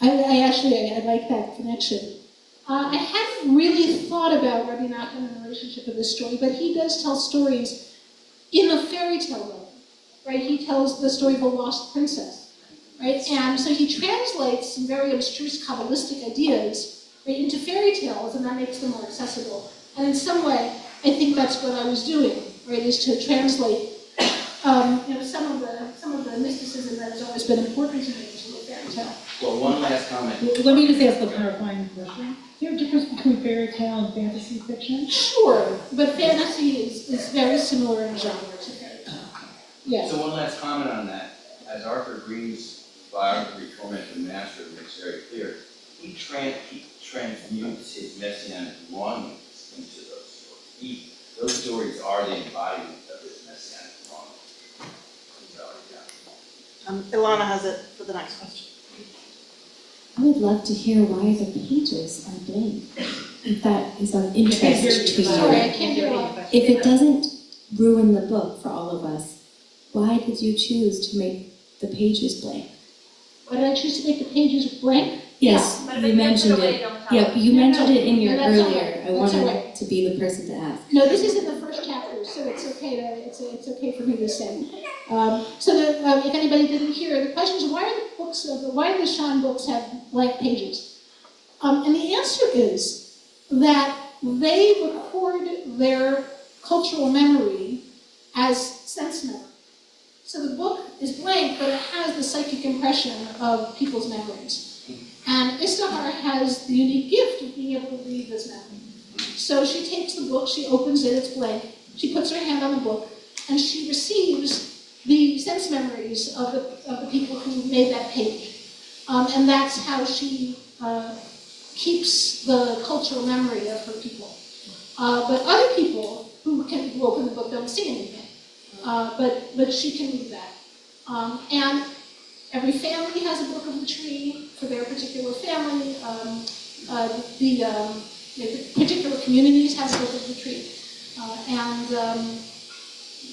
I like that connection. I hadn't really thought about Rabbi Nachman and the relationship of this story, but he does tell stories in a fairy tale way, right? He tells the story of a lost princess, right? And so he translates some very abstruse Kabbalistic ideas, right, into fairy tales, and that makes them more accessible. And in some way, I think that's what I was doing, right? Is to translate, some of the mysticism that has always been important to me into a fairy tale. Well, one last comment. Let me just ask a clarifying question. Is there a difference between fairy tale and fantasy fiction? Sure, but fantasy is very similar in genre to fairy tale. Yeah. So one last comment on that. As Arthur Green's biography, Torment and Master, makes very clear, he transmutes his messianic longings into those stories. Those stories are the embodiment of his messianic longing. So, yeah. Ilana has it for the next question. I would love to hear why the pages are blank. If that is of interest to Sorry, I you. can't hear well. If it doesn't ruin the book for all of us, why did you choose to make the pages blank? Why did I choose to make the pages blank? Yes, But if you it gives it mentioned away, it. don't tell Yep, you No, mentioned it in no, your that's all earlier. right. I That's all wanted right. to be the person to ask. No, this is in the first chapter, so it's okay for me to say. If anybody didn't hear, the question is why do the Shan books have blank pages? And the answer is that they record their cultural memory as sense memory. So the book is blank, but it has the psychic impression of people's memories. And Istahar has the unique gift of being able to read this memory. So she takes the book, she opens it, it's blank, she puts her hand on the book, and she receives the sense memories of the people who made that page. And that's how she keeps the cultural memory of her people. But other people who open the book don't see anything. But she can read that. And every family has a book of the tree for their particular family. The particular communities have a book of the tree,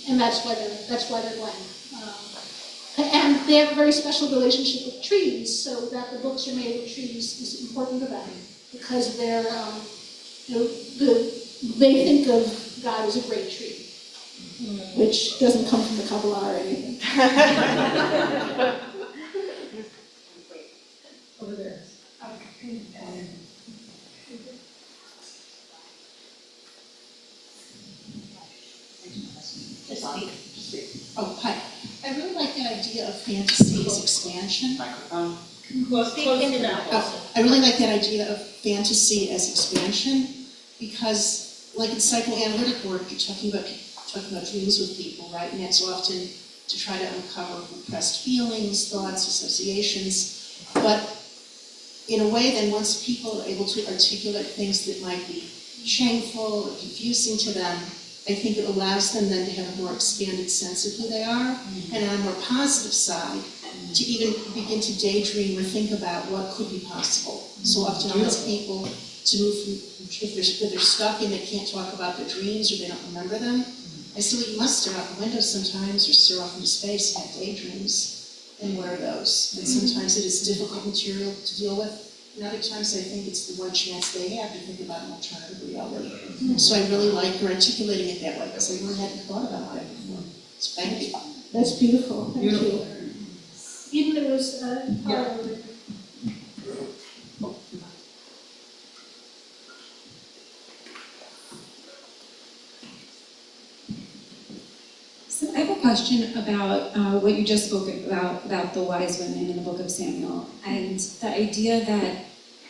and that's why they're blank. And they have a very special relationship with trees, so that the books are made of trees is important to them because they're they think of God as a great tree, which doesn't come from the Kabbalah or anything. Over there. Oh, hi. I really like that idea of fantasy as expansion. Microphone. I really like that idea of fantasy as expansion because, like in psychoanalytic work, you're talking about dreams with people, right? And that's often to try to uncover repressed feelings, thoughts, associations. But in a way, then once people are able to articulate things that might be shameful or confusing to them, I think it allows them then to have a more expanded sense of who they are, and on a more positive side, to even begin to daydream or think about what could be possible. So often I'll ask people to move from, if they're stuck and they can't talk about their dreams or they don't remember them, I say, well, you must stare out the window sometimes or stare off into space and have daydreams. And what are those? And sometimes it is difficult material to deal with, and other times I think it's the one chance they have to think about an alternative reality. So I really like her articulating it that way, because I really hadn't thought about that before. So thank you. That's beautiful, thank you. Beautiful. Even there was, So I have a question about what you just spoke about the wise women in the book of Samuel, and the idea that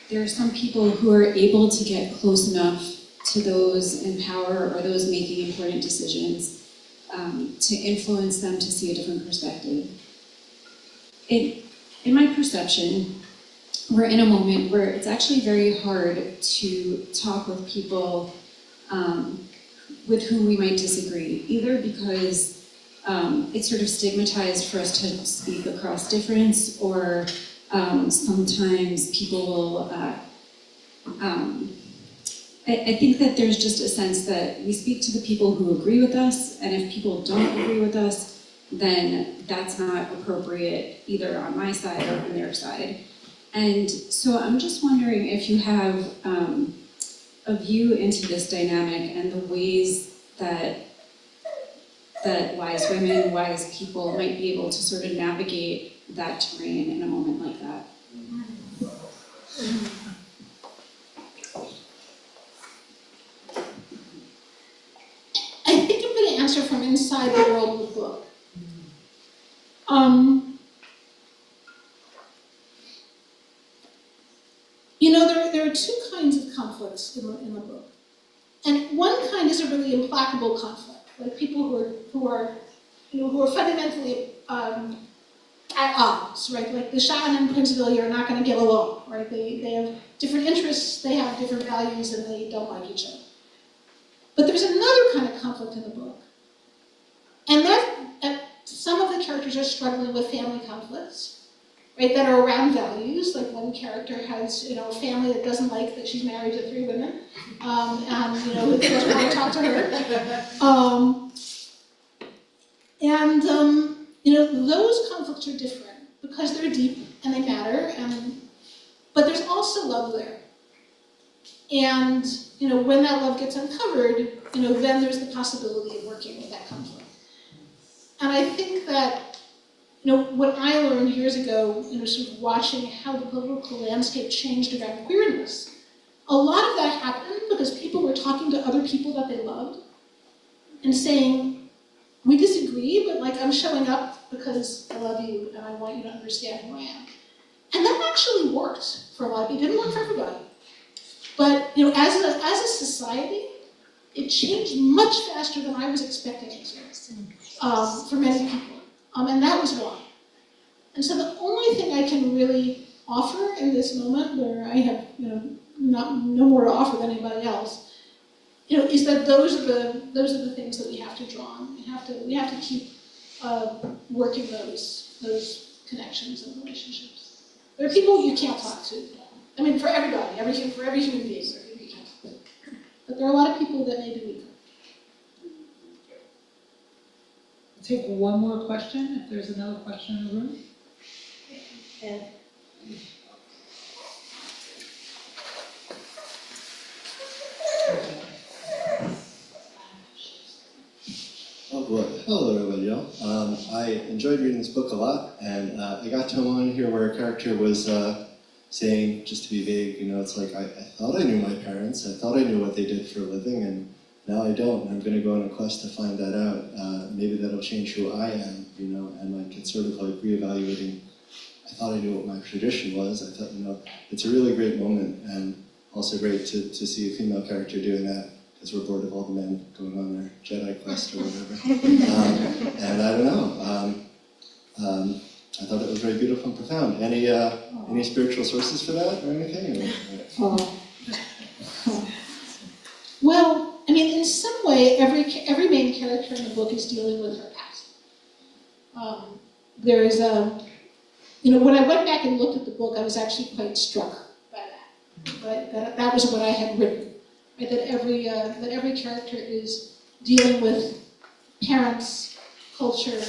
there are some people who are able to get close enough to those in power or those making important decisions to influence them to see a different perspective. In my perception, we're in a moment where it's actually very hard to talk with people with whom we might disagree, either because it's sort of stigmatized for us to speak across difference, or sometimes people will, I think that there's just a sense that we speak to the people who agree with us, and if people don't agree with us, then that's not appropriate either on my side or on their side. And so I'm just wondering if you have a view into this dynamic and the ways that wise women, wise people might be able to sort of navigate that terrain in a moment like that. I think I'm going to answer from inside the world of the book. You know, there are two kinds of conflicts in the book. And one kind is a really implacable conflict, like people who are fundamentally at odds, right? Like the Shah and Prince Vili are not going to get along, right? They have different interests, they have different values, and they don't like each other. But there's another kind of conflict in the book, and that some of the characters are struggling with family conflicts, right? That are around values. Like one character has, a family that doesn't like that she's married to 3 women, and who doesn't want to talk to her. Those conflicts are different because they're deep and they matter, but there's also love there. And when that love gets uncovered, then there's the possibility of working with that conflict. And I think that, what I learned years ago, sort of watching how the political landscape changed around queerness, a lot of that happened because people were talking to other people that they loved and saying, we disagree, but I'm showing up because I love you and I want you to understand who I am. And that actually worked for a lot of people. It didn't work for everybody. But as a society, it changed much faster than I was expecting it to, for many people. And that was wrong. And so the only thing I can really offer in this moment, where I have no more to offer than anybody else, is that those are the things that we have to draw on. We have to keep working those connections and relationships. There are people you can't talk to. I mean, for everybody, for every human being, there are people you can't talk to. But there are a lot of people that may be weaker. Take one more question, if there's another question in the room. And Oh boy, hello everybody else. I enjoyed reading this book a lot, and I got to a moment here where a character was saying, just to be vague, it's like, I thought I knew my parents, I thought I knew what they did for a living, and now I don't, and I'm going to go on a quest to find that out. Maybe that'll change who I am, and it's sort of like reevaluating. I thought I knew what my tradition was. I thought, it's a really great moment, and also great to see a female character doing that, because we're bored of all the men going on their Jedi quest or whatever. And I don't know. I thought it was very beautiful and profound. Any spiritual sources for that or anything? Well, I mean, in some way, every main character in the book is dealing with her past. There is when I went back and looked at the book, I was actually quite struck by that. Right? That was what I had written. Right? That every character is dealing with parents, culture,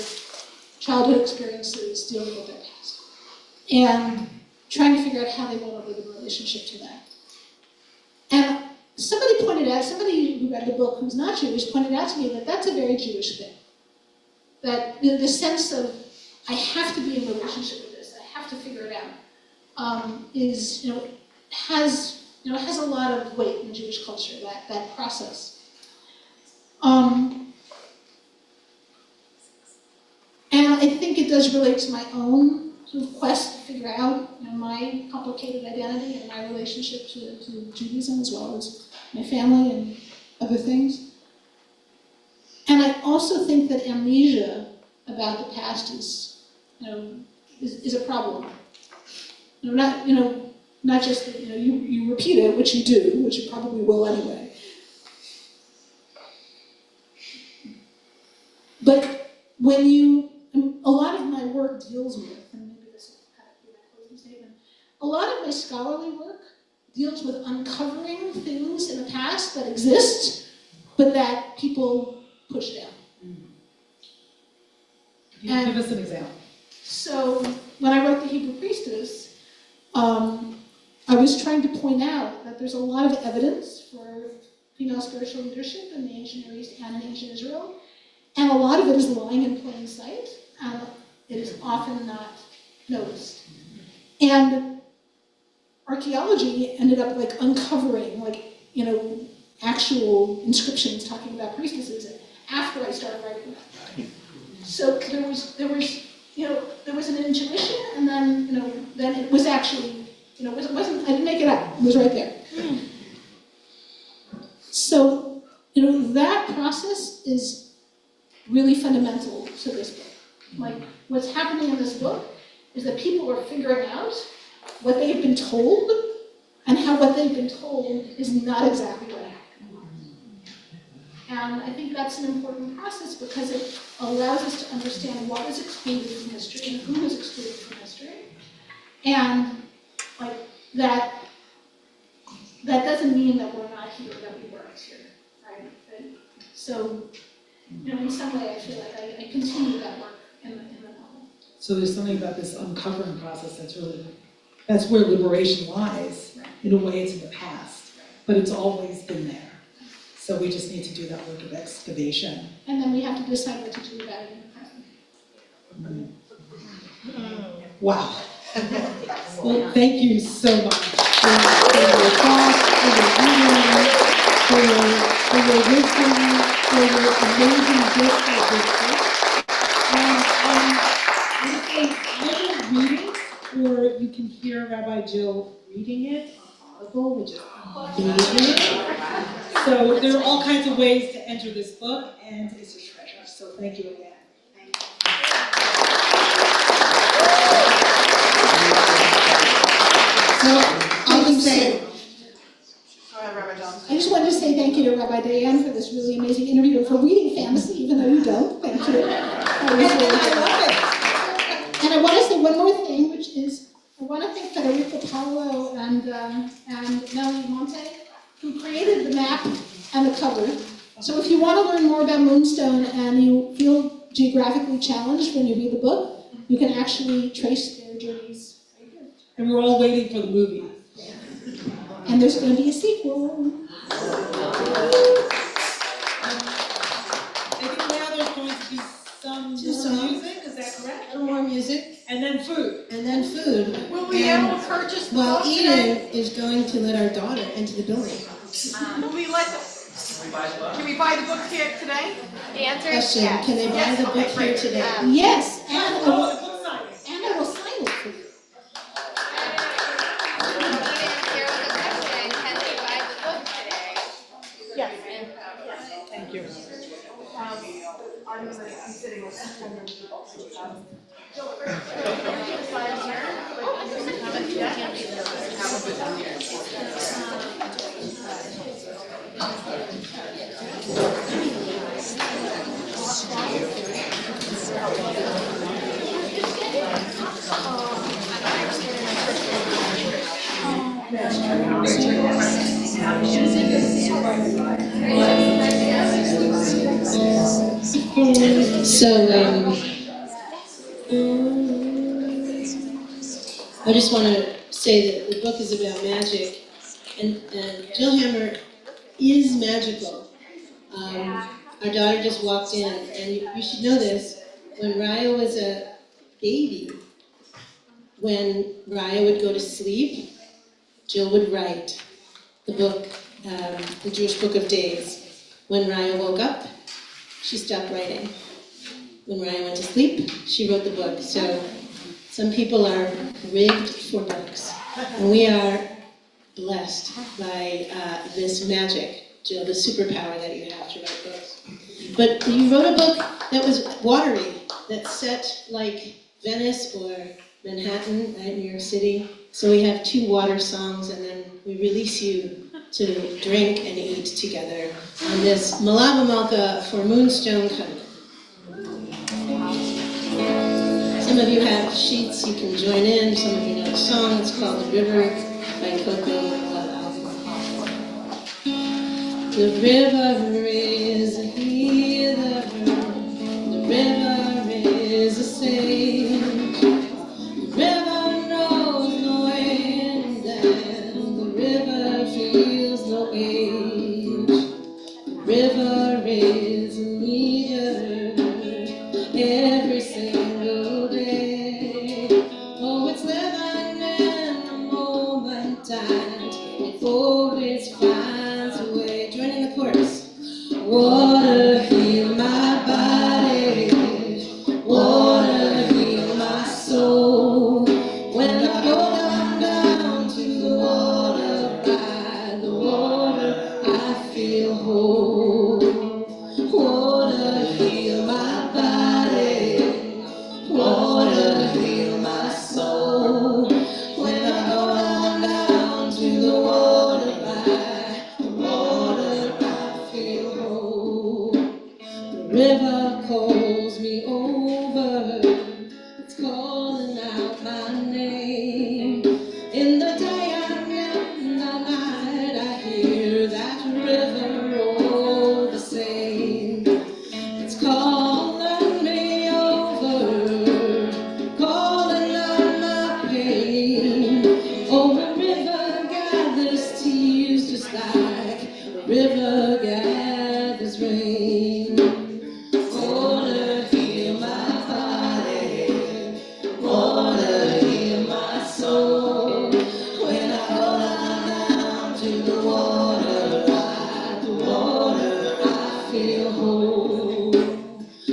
childhood experiences, dealing with their past. And trying to figure out how they want to live in relationship to that. And somebody who read the book who's not Jewish pointed out to me that that's a very Jewish thing. That the sense of, I have to be in relationship with this, I have to figure it out, has a lot of weight in Jewish culture, that process. And I think it does relate to my own sort of quest to figure out my complicated identity and my relationship to Judaism as well as my family and other things. And I also think that amnesia about the past is a problem. Not just that you repeat it, which you do, which you probably will anyway. But when a lot of my work deals with, and maybe this will kind of be my closing statement, a lot of my scholarly work deals with uncovering things in the past that exist, but that people push down. Give us an example. So when I wrote The Hebrew Priestess, I was trying to point out that there's a lot of evidence for female spiritual leadership in the ancient Near East and in ancient Israel, and a lot of it is lying in plain sight, and it is often not noticed. And archaeology ended up uncovering actual inscriptions talking about priestesses after I started writing that. So there was an intuition, and then it was actually, it wasn't, I didn't make it up, it was right there. So, that process is really fundamental to this book. What's happening in this book is that people are figuring out what they've been told, and how what they've been told is not exactly what happened. And I think that's an important process because it allows us to understand what was excluded from history and who was excluded from history. And that doesn't mean that we're not here, that we weren't here, right? So, in some way I feel like I continue that work in the novel. So there's something about this uncovering process that's where liberation lies. Right. In a way, it's in the past, but it's always been there. So we just need to do that work of excavation. And then we have to decide what to do about it in the present. Wow. Well, thank you so much for your thoughts, for your reading, for your wisdom, for your amazing gift of this book. And either read it, or you can hear Rabbi Jill reading it on Audible, which is amazing. So there are all kinds of ways to enter this book, and it's a treasure. So thank you again. So I just wanted to say thank you to Rabbi Diane for this really amazing interview and for reading fantasy, even though you don't. Thank you. I love it. And I want to say one more thing, which is I want to thank Federico Paolo and Melanie Monte, who created the map and the cover. So if you want to learn more about Moonstone and you feel geographically challenged when you read the book, you can actually trace their journeys right here. And we're all waiting for the movie. And there's going to be a sequel. I think now there's going to be some more music, is that correct? A little more music. And then food. And then food. Will we And able to purchase the while book Eden today? is going to let our daughter into the building. Will we let the, can we buy the book here today? The answer is Question, yes. can they buy Yes, the book okay, here great. today? Yes, and I will sign it for you. There was a question, can they buy the book today? Yes. Thank you. I'm sitting with So, I just want to say that the book is about magic, and Jill Hammer is magical. Our daughter just walked in, and you should know this, when Raya was a baby, when Raya would go to sleep, Jill would write the book, the Jewish Book of Days. When Raya woke up, she stopped writing. When Raya went to sleep, she wrote the book. So some people are rigged for books, and we are blessed by this magic, Jill, the superpower that you have to write books. But you wrote a book that was watery, that's set like Venice or Manhattan, right, New York City. So we have 2 water songs, and then we release you to drink and eat together on this Malava Malka for Moonstone Coke. Some of you have sheets you can join in. Some of you know the song. It's called The River by Coco. The river is a healer. The river is a sage. The river knows no end, and the river feels no age. The river is a leader every single day. Oh, it's living in the moment, and it always finds a way. Joining the chorus. Water heal my body, water heal my soul. When I go down to the water, by the water I feel whole. Water heal my body, water heal my soul. When I go down to the water, by the water I feel whole. The river calls me over, it's calling out my name. In the day and in the night I hear that river all the same. It's calling me over, calling out my pain. Oh, the river gathers tears just like a river gathers rain. Water heal my body, water heal my soul. When I go down to the water, by the water I feel whole.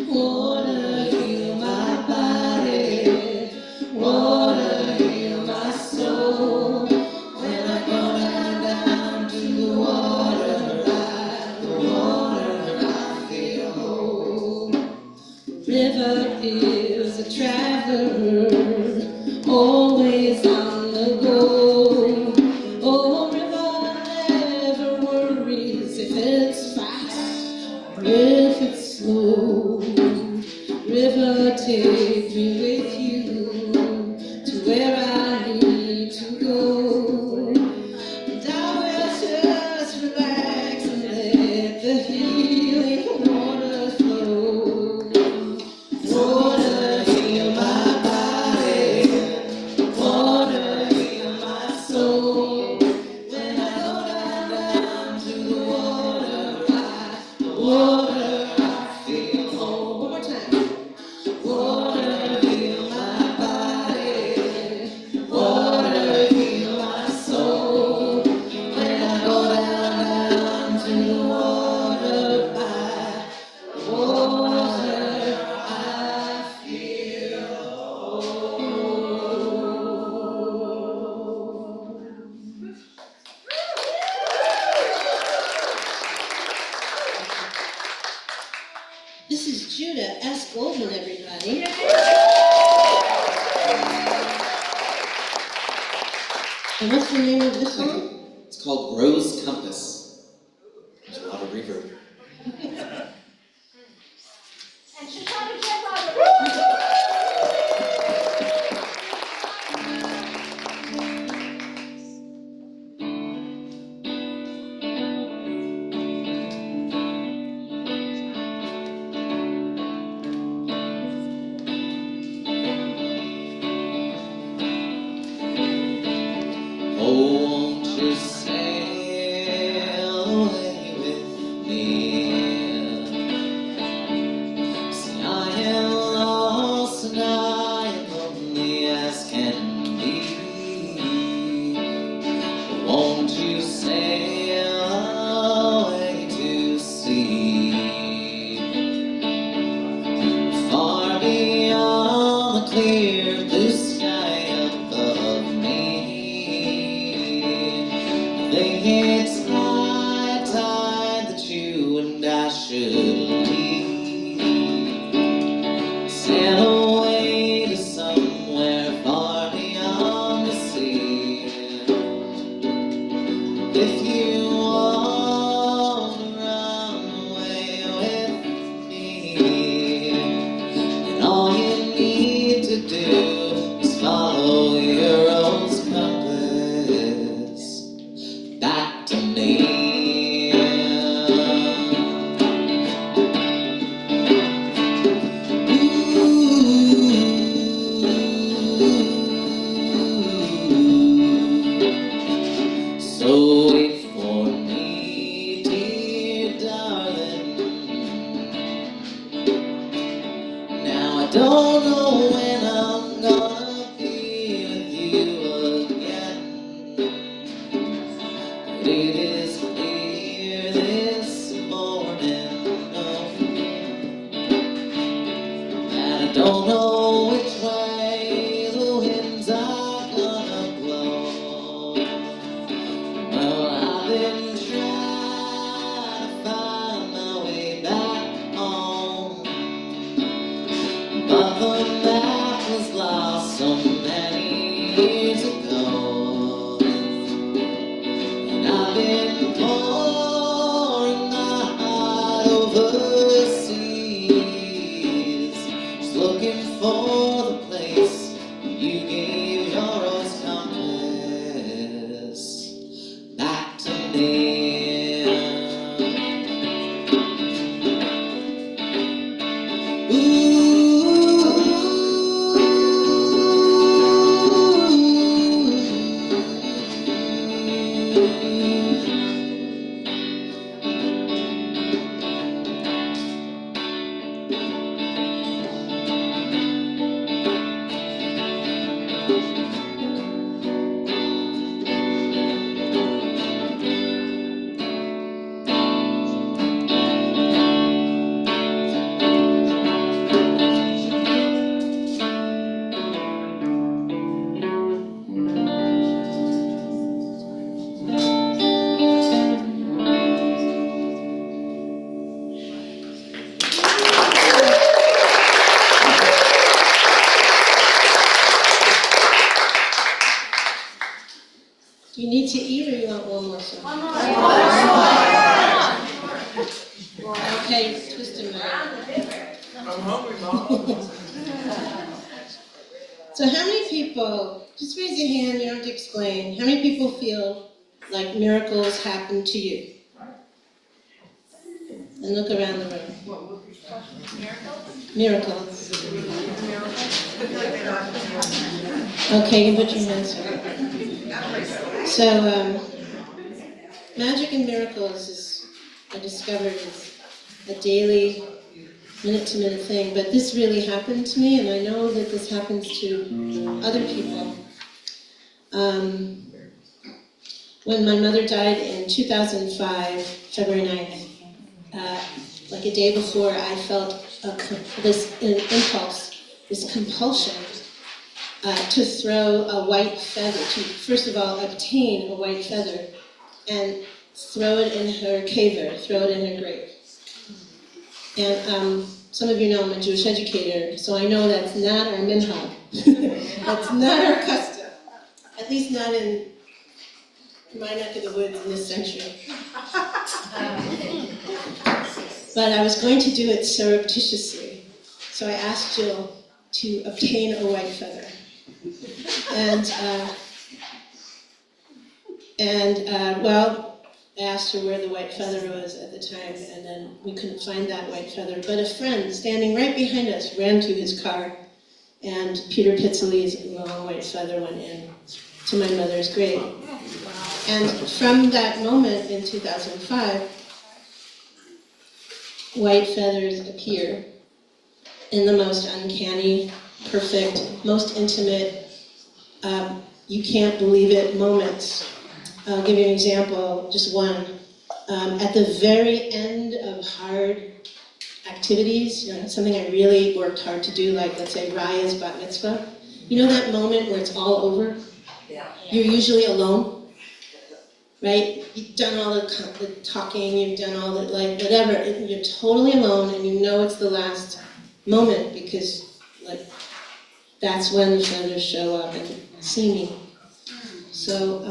Water heal my body, water heal my soul. When I go down to the water, by the water I feel whole. River is a traveler, always on the go. Oh, river never worries if it's fast or if it's slow. River, take me with you to where I need to go. And I will just relax and let the healing water flow. Water heal my body, water heal my soul. When I go down to the water, by the water I feel whole. One more time. Water heal my body, water heal my soul. When I go down to the water, by the water I feel whole. This is Judah S. Goldman, everybody. And what's the name of this one? It's called Rose Compass. There's a lot of reverb. you sail away with me? See, I am lost and I am lonely as can be. Won't you sail away to sea? Far beyond the clear blue sky above me. I think it's high time that you and I should leave. Sail away to somewhere far beyond the sea. If you want to run away with me, and all you need to do is follow your rose compass back to me. So wait for me, dear darling. Now I don't know when I'm gonna be with you again, but it is clear this morning that I don't know which way the winds are gonna blow. Well, I've been trying to find my way back home, but the map was lost so many years ago. And I've been pouring my heart overseas, just looking for the place you gave your rose compass back to me. Do you need to eat or you want one more song? One more. Okay, twist him around. I'm hungry, Mom. So how many people, just raise your hand, you don't have to explain, how many people feel like miracles happen to you? And look around the room. Miracles. Okay, you can put your hands up. So, magic and miracles is, I discovered, is a daily, minute-to-minute thing, but this really happened to me, and I know that this happens to other people. When my mother died in 2005, February 9th, like a day before, I felt this impulse, this compulsion to throw a white feather, to first of all obtain a white feather and throw it in her caver, throw it in her grave. And some of you know I'm a Jewish educator, so I know that's not our minhag. That's not our custom, at least not in my neck of the woods in this century. But I was going to do it surreptitiously, so I asked Jill to obtain a white feather. Well, I asked her where the white feather was at the time, and then we couldn't find that white feather. But a friend standing right behind us ran to his car, and Peter Pizzoli's long white feather went in to my mother's grave. And from that moment in 2005, white feathers appear in the most uncanny, perfect, most intimate, you can't believe it moments. I'll give you an example, just one. At the very end of hard activities, something I really worked hard to do, like let's say Raya's bat mitzvah, you know that moment where it's all over? Yeah. You're usually alone, right? You've done all the talking, you've done all the, like, whatever, you're totally alone and you know it's the last moment because, like, that's when the feathers show up and see me. So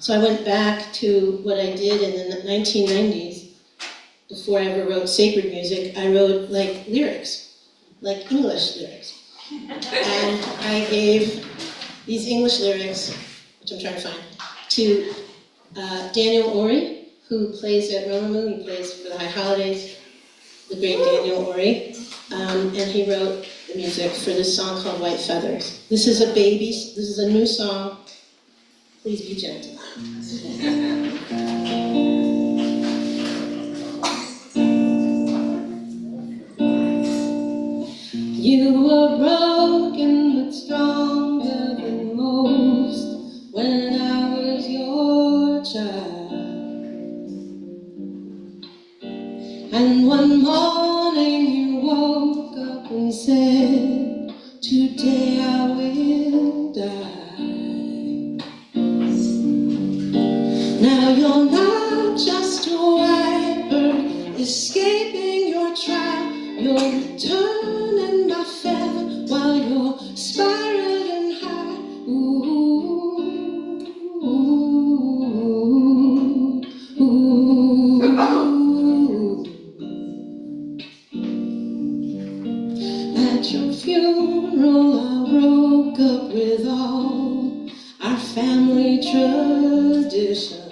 I went back to what I did in the 1990s. Before I ever wrote sacred music, I wrote like lyrics, like English lyrics. And I gave these English lyrics, which I'm trying to find, to Daniel Ori, who plays at Romemu. He plays for the High Holidays, the great Daniel Ori. And he wrote the music for this song called White Feathers. This is a new song. Please be gentle. You were broken but stronger than most when I was your child. And one morning you woke up and said, today I will die. Now you're not just a white bird escaping your trial, you're returning my feather while you're spiraling high. Ooh, ooh, ooh, ooh. At your funeral I broke up with all our family traditions,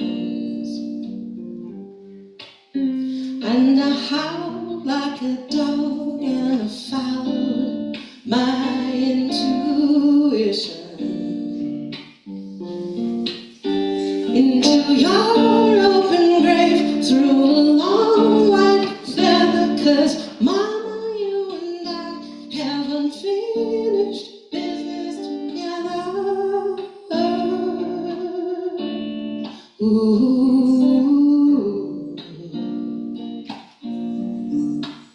and I howled like a dog and I followed my intuition into your open grave through a long white feather, 'cause Mama, you and I have unfinished business together. Ooh.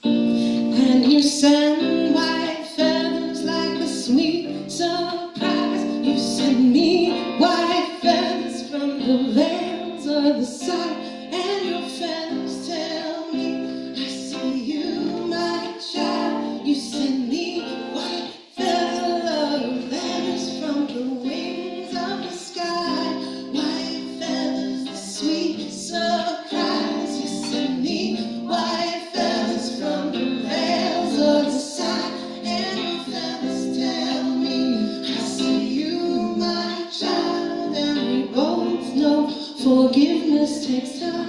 And you send white feathers like a sweet surprise. You send me white feathers from the veils of the side, and your feathers tell me I see you, my child. You send me white feathers from the wings of the sky. White feathers, the sweet surprise. You send me white feathers from the veils of the side, and your feathers tell me I see you, my child. And we both know forgiveness takes time.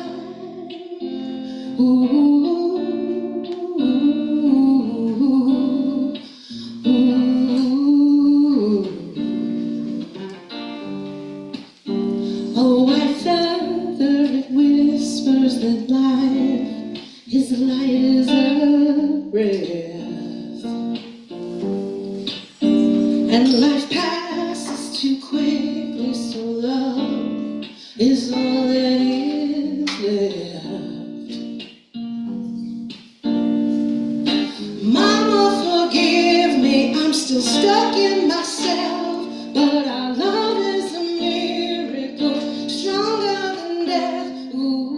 Ooh, ooh, ooh. Oh, white feather, it whispers that life is light as a breath, and life passes too quickly, so love is all that is left. Mama, forgive me, I'm still stuck in myself, but our love is a miracle, stronger than death. Ooh,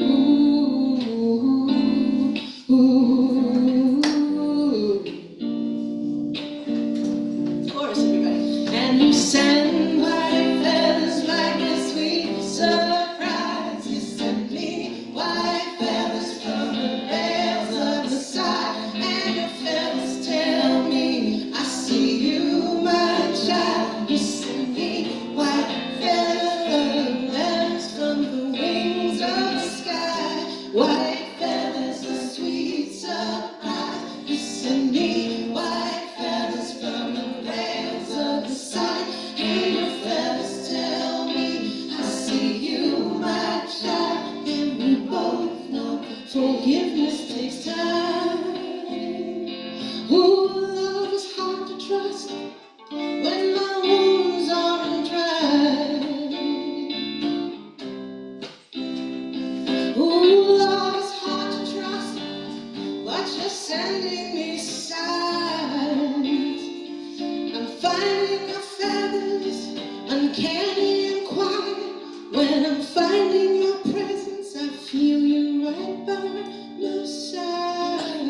ooh, ooh. Chorus, everybody. And you send white feathers like this uncanny and quiet. When I'm finding your presence, I feel you right by my side.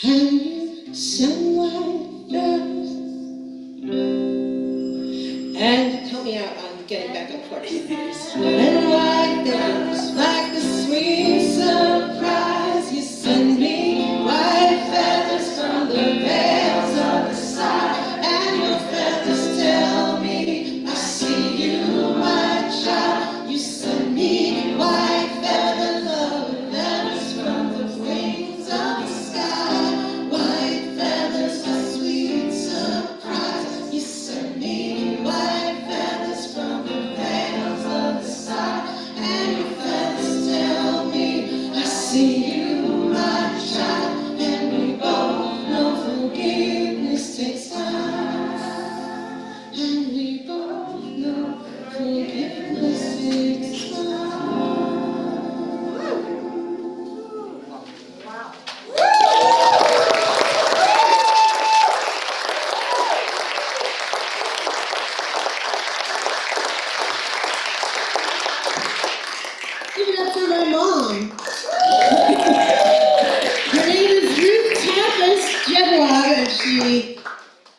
And you send white doves. And help me out on getting back up chorus. And white doves, like a sweet surprise, you send me white feathers from the veils of the sky. And your feathers tell me I see you, my child. You send me white feather love letters from the wings of the sky. White feathers, a sweet surprise. You send me white feathers from the veils of the sky. And your feathers tell me I see you, my child. And we both know forgiveness takes time. And we both know forgiveness takes time. Give it up for my mom. Her name is Ruth Tapas Jedwab, and she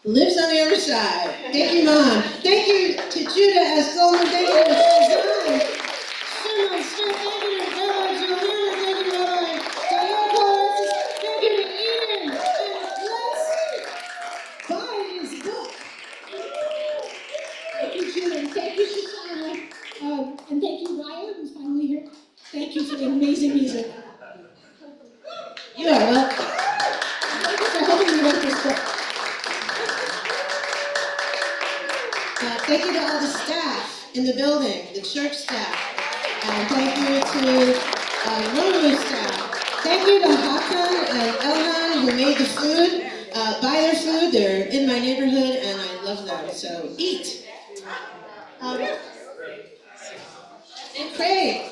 lives on the other side. Thank you, Mom. Thank you to Judah S. Goldman. Thank you to Suzanne. Shimon Smith. Thank you to Rabbi Johanna. Thank you to Rabbi Diane Flores. Thank you to Eden. And let's buy his book. Thank you, Julie. Thank you, Susanna. And thank you, Ryan, who's finally here. Thank you for the amazing music. You are welcome. Thank you for helping me write this book. Thank you to all the staff in the building, the church staff. Thank you to Romemu staff. Thank you to Hakan and Elhan who made the food. Buy their food. They're in my neighborhood and I love them. So eat. And Craig.